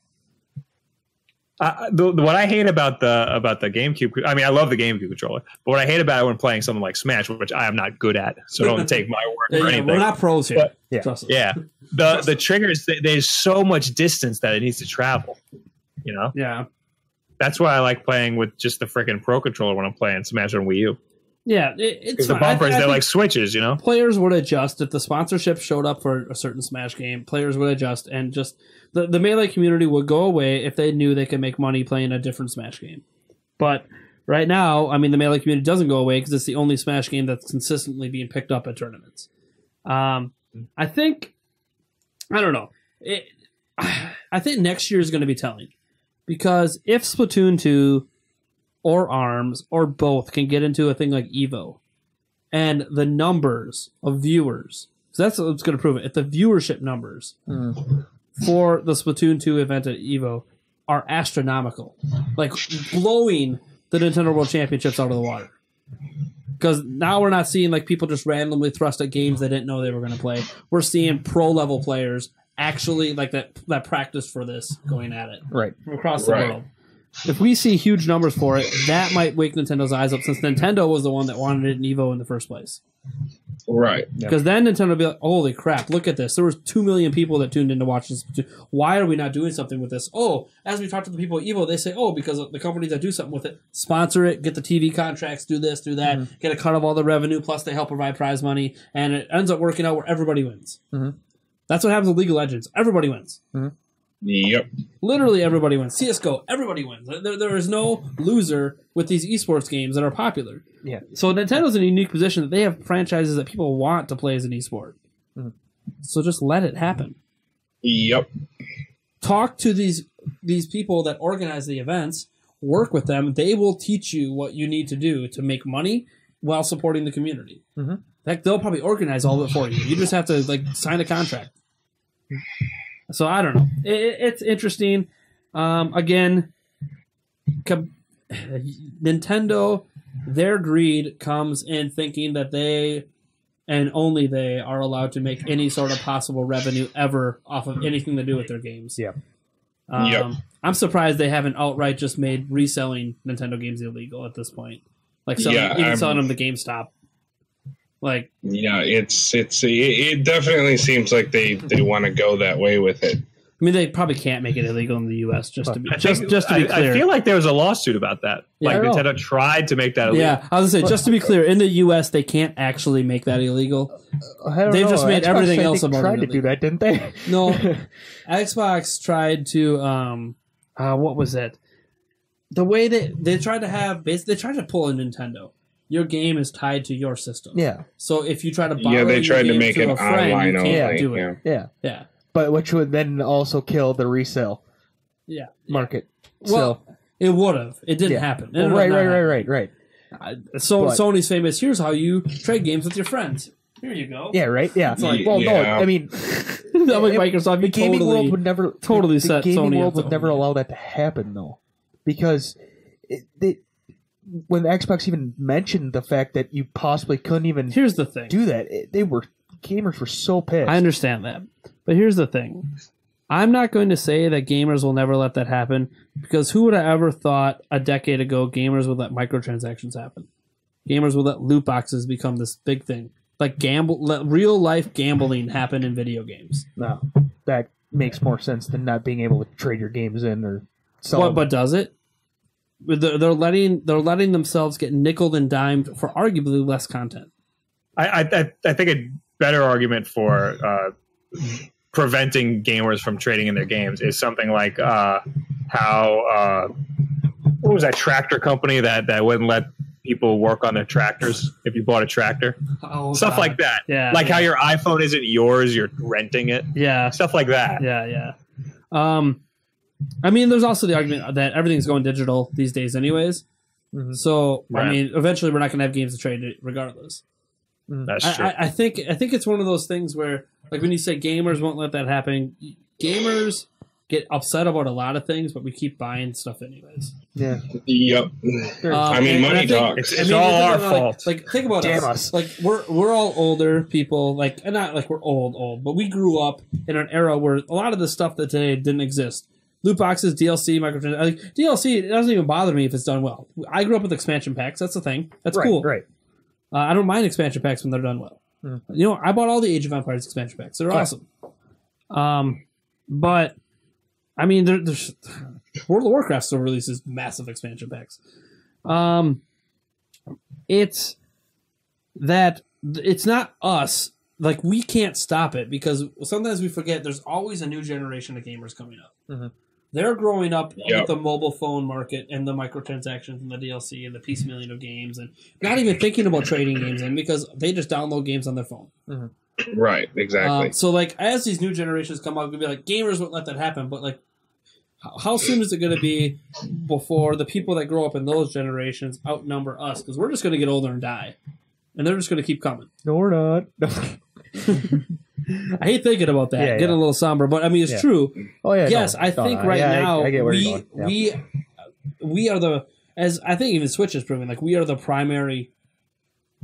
What I hate about the GameCube, I mean, I love the GameCube controller, but what I hate about it when playing something like Smash, which I am not good at, so don't take my word for anything. We're not pros here. But, Trust us. Yeah, the triggers, there's so much distance that it needs to travel. Yeah. That's why I like playing with just the freaking Pro controller when I'm playing Smash on Wii U. Yeah, it's the bumpers, they're like switches, Players would adjust if the sponsorship showed up for a certain Smash game. Players would adjust, and just the Melee community would go away if they knew they could make money playing a different Smash game. But right now, I mean, the Melee community doesn't go away because it's the only Smash game that's consistently being picked up at tournaments. I think, I don't know. I think next year is going to be telling, because if Splatoon 2 or ARMS or both can get into a thing like EVO, and the numbers of viewers, so that's what's going to prove it. If the viewership numbers for the Splatoon 2 event at EVO are astronomical, like blowing the Nintendo World Championships out of the water. Because now we're not seeing like people just randomly thrust at games they didn't know they were going to play. We're seeing pro level players actually like that practice for this going at it from across the world. If we see huge numbers for it, that might wake Nintendo's eyes up, since Nintendo was the one that wanted it in EVO in the first place. Right. Because then Nintendo would be like, holy crap, look at this. There was 2 million people that tuned in to watch this. Why are we not doing something with this? Oh, as we talk to the people at EVO, they say, because the companies that do something with it, sponsor it, get the TV contracts, do this, do that, get a cut of all the revenue, plus they help provide prize money, and it ends up working out where everybody wins. That's what happens with League of Legends. Everybody wins. Yep. Literally everybody wins. CSGO, everybody wins. There is no loser with these esports games that are popular. Yeah. So Nintendo's in a unique position that they have franchises that people want to play as an esport. So just let it happen. Yep. Talk to these people that organize the events. Work with them. They will teach you what you need to do to make money while supporting the community. Heck, they'll probably organize all of it for you. You just have to sign a contract. So I don't know. It's interesting. Again, Nintendo, their greed comes in thinking that they and only they are allowed to make any sort of possible revenue ever off of anything to do with their games. Yeah. I'm surprised they haven't outright just made reselling Nintendo games illegal at this point. Like selling them to GameStop. It definitely seems like they want to go that way with it. I mean, they probably can't make it illegal in the U.S. Just to be clear. I feel like there was a lawsuit about that. Nintendo tried to make that illegal. Yeah, I was going to say, just to be clear, in the U.S. they can't actually make that illegal. They've just made everything else about it. Tried to do that, didn't they? No, Xbox tried to. What was it? The way they tried to have, they tried to pull a Nintendo. Your game is tied to your system. Yeah. So if you try to borrow they tried to game make it a friend, online you can't only. do it. Yeah. But which would then also kill the resale market. Well, it would have. It didn't happen. Right. So Sony's famous, here's how you trade games with your friends. Here you go. Yeah, right? Yeah. It's like, no, I mean... Microsoft, the gaming world would never... Totally set the gaming Sony world would never allow that to happen, though. Because when Xbox even mentioned the fact that you possibly couldn't even here's the thing. do that, gamers were so pissed. I understand that. But here's the thing. I'm not going to say that gamers will never let that happen, because who would have ever thought a decade ago gamers would let microtransactions happen? Gamers would let loot boxes become this big thing. Let real life gambling happen in video games. No, that makes more sense than not being able to trade your games in or sell them. But does it? They're letting themselves get nickeled and dimed for arguably less content. I think a better argument for preventing gamers from trading in their games is something like how what was that tractor company that wouldn't let people work on their tractors if you bought a tractor? Stuff like that. Yeah, like how your iPhone isn't yours, you're renting it. Yeah. Stuff like that. Yeah. I mean, there's also the argument that everything's going digital these days anyways. Mm-hmm. So, right. I mean, eventually we're not going to have games to trade regardless. That's true. I think it's one of those things where, like, when you say gamers won't let that happen, gamers get upset about a lot of things, but we keep buying stuff anyways. Yeah. Yep. I mean, money talks. It's all our fault. Like, think about us. Like, we're all older people. Like, and not like we're old, but we grew up in an era where a lot of the stuff that today didn't exist. Loot boxes, DLC, microtransactions. Like, DLC, it doesn't even bother me if it's done well. I grew up with expansion packs. That's the thing. That's cool. Right. I don't mind expansion packs when they're done well. You know, I bought all the Age of Empires expansion packs. They're awesome. But I mean, there's World of Warcraft still releases massive expansion packs. It's that it's not us. Like, we can't stop it because sometimes we forget there's always a new generation of gamers coming up. Mm-hmm. They're growing up with the mobile phone market and the microtransactions and the DLC and the piecemealing of games and not even thinking about trading games in because they just download games on their phone. Mm-hmm. Right, exactly. So, like, as these new generations come up, we'll be like, gamers won't let that happen. But, like, how soon is it going to be before the people that grow up in those generations outnumber us? Because we're just going to get older and die. And they're just going to keep coming. No, we're not. I hate thinking about that. Getting a little somber, but I mean it's true. Oh yeah. Yes, I think right now I get where we are the, as I think even Switch is proving, like, we are the primary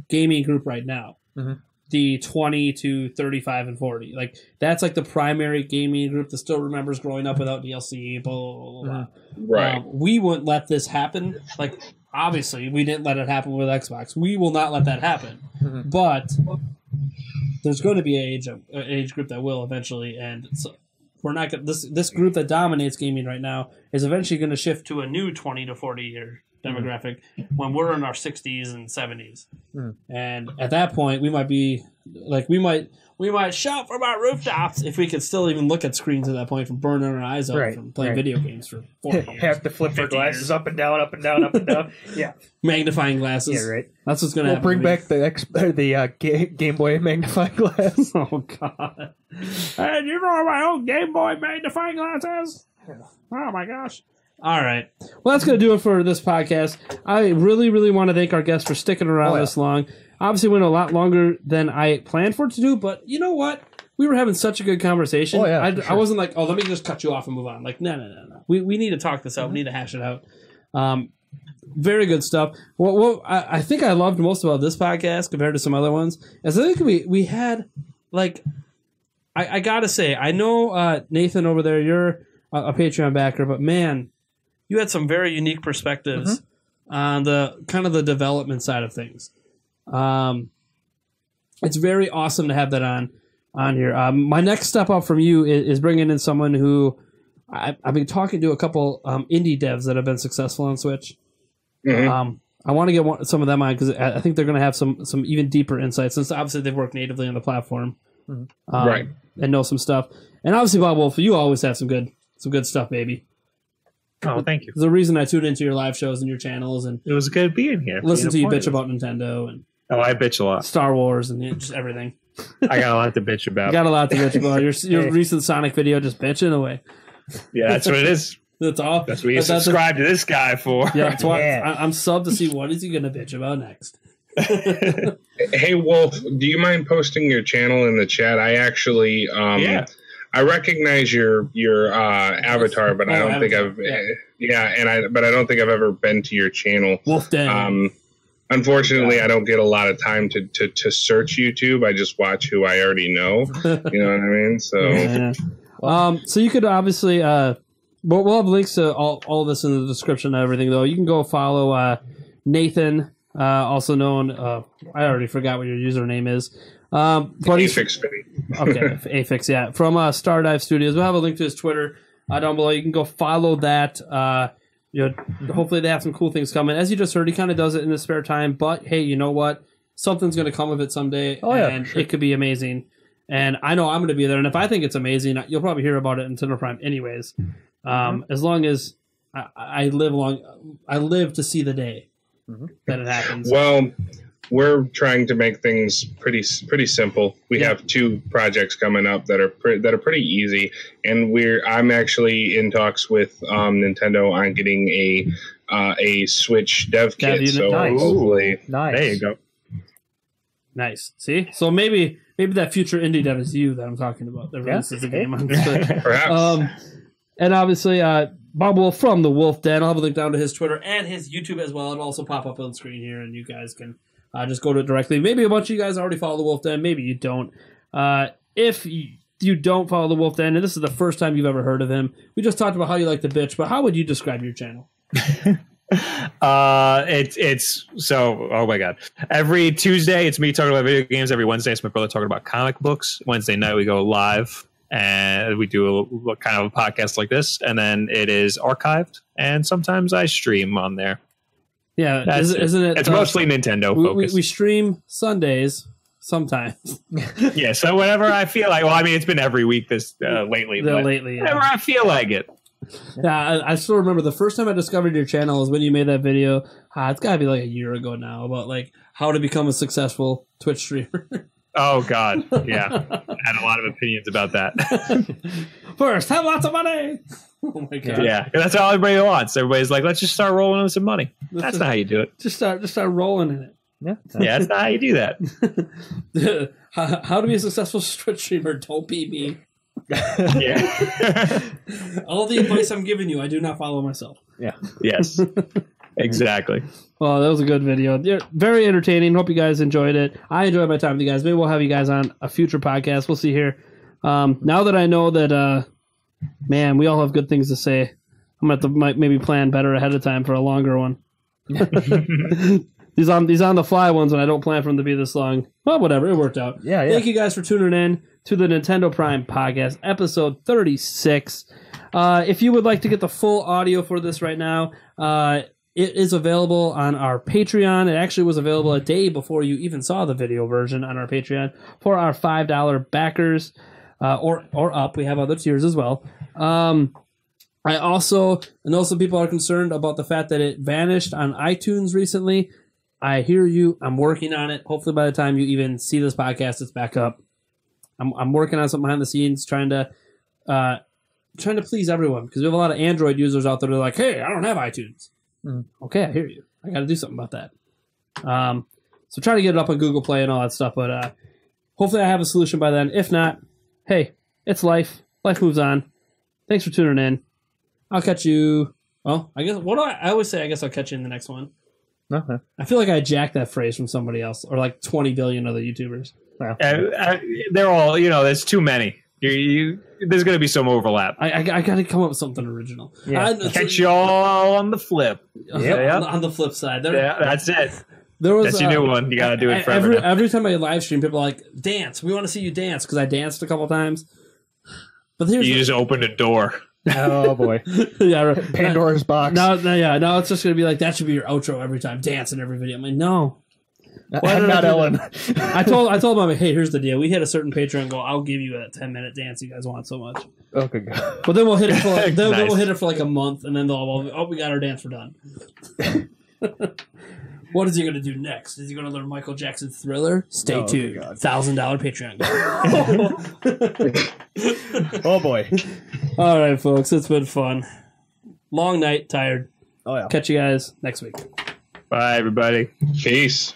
gaming group right now. Mm-hmm. The 20 to 35 and 40, like, that's like the primary gaming group that still remembers growing up without DLC. Blah blah blah. Mm-hmm. Right. We wouldn't let this happen. Like, obviously, we didn't let it happen with Xbox. We will not let that happen. Mm-hmm. But there's going to be an age group that will eventually, and so we're not going. This group that dominates gaming right now is eventually going to shift to a new 20 to 40 year demographic when we're in our 60s and 70s, and at that point we might be like we might shout from our rooftops if we could still even look at screens at that point from burning our eyes out from playing video games for 40 years. Have to flip our glasses up and down, up and down, up and down. Yeah, magnifying glasses. Yeah, right. That's what's going to happen. We'll bring back the Game Boy magnifying glass. Oh God! And you know my old Game Boy magnifying glasses. Oh my gosh! All right. Well, that's going to do it for this podcast. I really, really want to thank our guests for sticking around this long. Obviously, went a lot longer than I planned for it to do, but you know what? We were having such a good conversation. Oh, yeah, I wasn't like, let me just cut you off and move on. Like, no. We need to talk this out. We need to hash it out. Very good stuff. What I think I loved most about this podcast compared to some other ones is I think we had, like, I got to say, I know, Nathan over there, you're a Patreon backer, but man, you had some very unique perspectives on the kind of the development side of things. It's very awesome to have that on here. My next step up from you is bringing in someone who I've been talking to a couple indie devs that have been successful on Switch. Mm-hmm. I want to get some of them on because I think they're going to have some even deeper insights since obviously they've worked natively on the platform, right, and know some stuff. And obviously, Bob Wulff, you always have some good stuff, baby. Oh, thank you. There's a reason I tuned into your live shows and your channels, and it was good being here. Listen to you bitch about Nintendo and I bitch a lot. Star Wars and just everything. I got a lot to bitch about. You got a lot to bitch about. Your recent Sonic video, just bitching away. Yeah, that's what it is. That's all. That's what you subscribe to this guy for. Yeah, that's why I'm subbed to see what is he going to bitch about next. Hey, Wolf, do you mind posting your channel in the chat? I actually, I recognize your avatar, but I don't think I've, but I don't think I've ever been to your channel. Wolf Den. Unfortunately, I don't get a lot of time to search YouTube. I just watch who I already know. You know what I mean? So, so you could obviously, we'll have links to all this in the description and everything, though. You can go follow Nathan, also known, I already forgot what your username is. But Afix. Okay, Afix, yeah. From Stardive Studios. We'll have a link to his Twitter down below. You can go follow that. Hopefully they have some cool things coming. As you just heard, he kind of does it in his spare time. But, hey, you know what? Something's going to come of it someday, and it could be amazing. And I know I'm going to be there. And if I think it's amazing, you'll probably hear about it in Nintendo Prime anyways. As long as I live to see the day that it happens. Well, we're trying to make things pretty simple. We have 2 projects coming up that are pretty easy, and I'm actually in talks with Nintendo on getting a Switch dev kit. So hopefully, nice. There you go. Nice. See, so maybe that future indie dev is you that I'm talking about. That releases a game on Switch. Perhaps. And obviously, Bob Wulff from the Wulff Den. I'll have a link down to his Twitter and his YouTube as well. It'll also pop up on the screen here, and you guys can just go to it directly. Maybe a bunch of you guys already follow the Wulff Den. Maybe you don't. If you don't follow the Wulff Den, and this is the first time you've ever heard of him, we just talked about how you like to bitch, but how would you describe your channel? It's so, oh my god, every Tuesday it's me talking about video games. Every Wednesday it's my brother talking about comic books. Wednesday night we go live and we do a kind of a podcast like this, and then it is archived, and sometimes I stream on there. Yeah, isn't it? It's mostly Nintendo focused. We stream Sundays sometimes. Yeah, so whenever I feel like, well, I mean, it's been every week lately. Lately, whenever I feel like it. Yeah, I still remember the first time I discovered your channel is when you made that video. It's got to be like a year ago now, about like how to become a successful Twitch streamer. Oh God, yeah, I had a lot of opinions about that. First, have lots of money. Oh my God. Yeah, that's all everybody wants. Everybody's like, let's just start rolling with some money. That's not how you do it. Just start rolling in it. Yeah, that's not how you do that. How to be a successful Twitch streamer? Don't be me. Yeah. All the advice I'm giving you, I do not follow myself. Yeah. Yes. Exactly. Well, that was a good video. Yeah, very entertaining. Hope you guys enjoyed it. I enjoyed my time with you guys. Maybe we'll have you guys on a future podcast. We'll see here. Now that I know that, man, we all have good things to say, I'm going to have to maybe plan better ahead of time for a longer one. These on the fly ones when I don't plan for them to be this long. Well, whatever. It worked out. Yeah. Thank you guys for tuning in to the Nintendo Prime Podcast, episode 36. If you would like to get the full audio for this right now, it is available on our Patreon. It actually was available a day before you even saw the video version on our Patreon for our $5 backers, or up. We have other tiers as well. I also know some people are concerned about the fact that it vanished on iTunes recently. I hear you. I'm working on it. Hopefully by the time you even see this podcast, it's back up. I'm working on something behind the scenes, trying to please everyone, because we have a lot of Android users out there that are like, hey, I don't have iTunes. Okay, I hear you. I got to do something about that. So try to get it up on Google Play and all that stuff, but hopefully I have a solution by then. If not, hey, it's life. Life moves on. Thanks for tuning in. I'll catch you. Well, I guess I always say I guess I'll catch you in the next one. Okay. I feel like I jacked that phrase from somebody else, or like 20 billion other YouTubers. They're all, there's too many. There's going to be some overlap. I got to come up with something original. Yeah. Catch you all on the flip. Yep. On the flip side. That's it. That's your new one. You got to do it forever. Every time I live stream, people are like, dance. We want to see you dance, because I danced a couple times. But you just opened a door. Oh boy. Yeah, right. Pandora's box. Now it's just going to be like, that should be your outro every time. Dance in every video. I'm like, no. I'm not Ellen. I told them, hey, here's the deal. We hit a certain Patreon goal. I'll give you a 10-minute dance you guys want so much. Okay, God. But then we'll hit it for like, we'll hit it for like a month, and then they'll all, oh, we got our dance, we're done. What is he going to do next? Is he going to learn Michael Jackson's Thriller? Stay tuned. $1,000 Patreon goal. Oh boy. All right, folks, it's been fun. Long night, tired. Oh yeah. Catch you guys next week. Bye, everybody. Peace.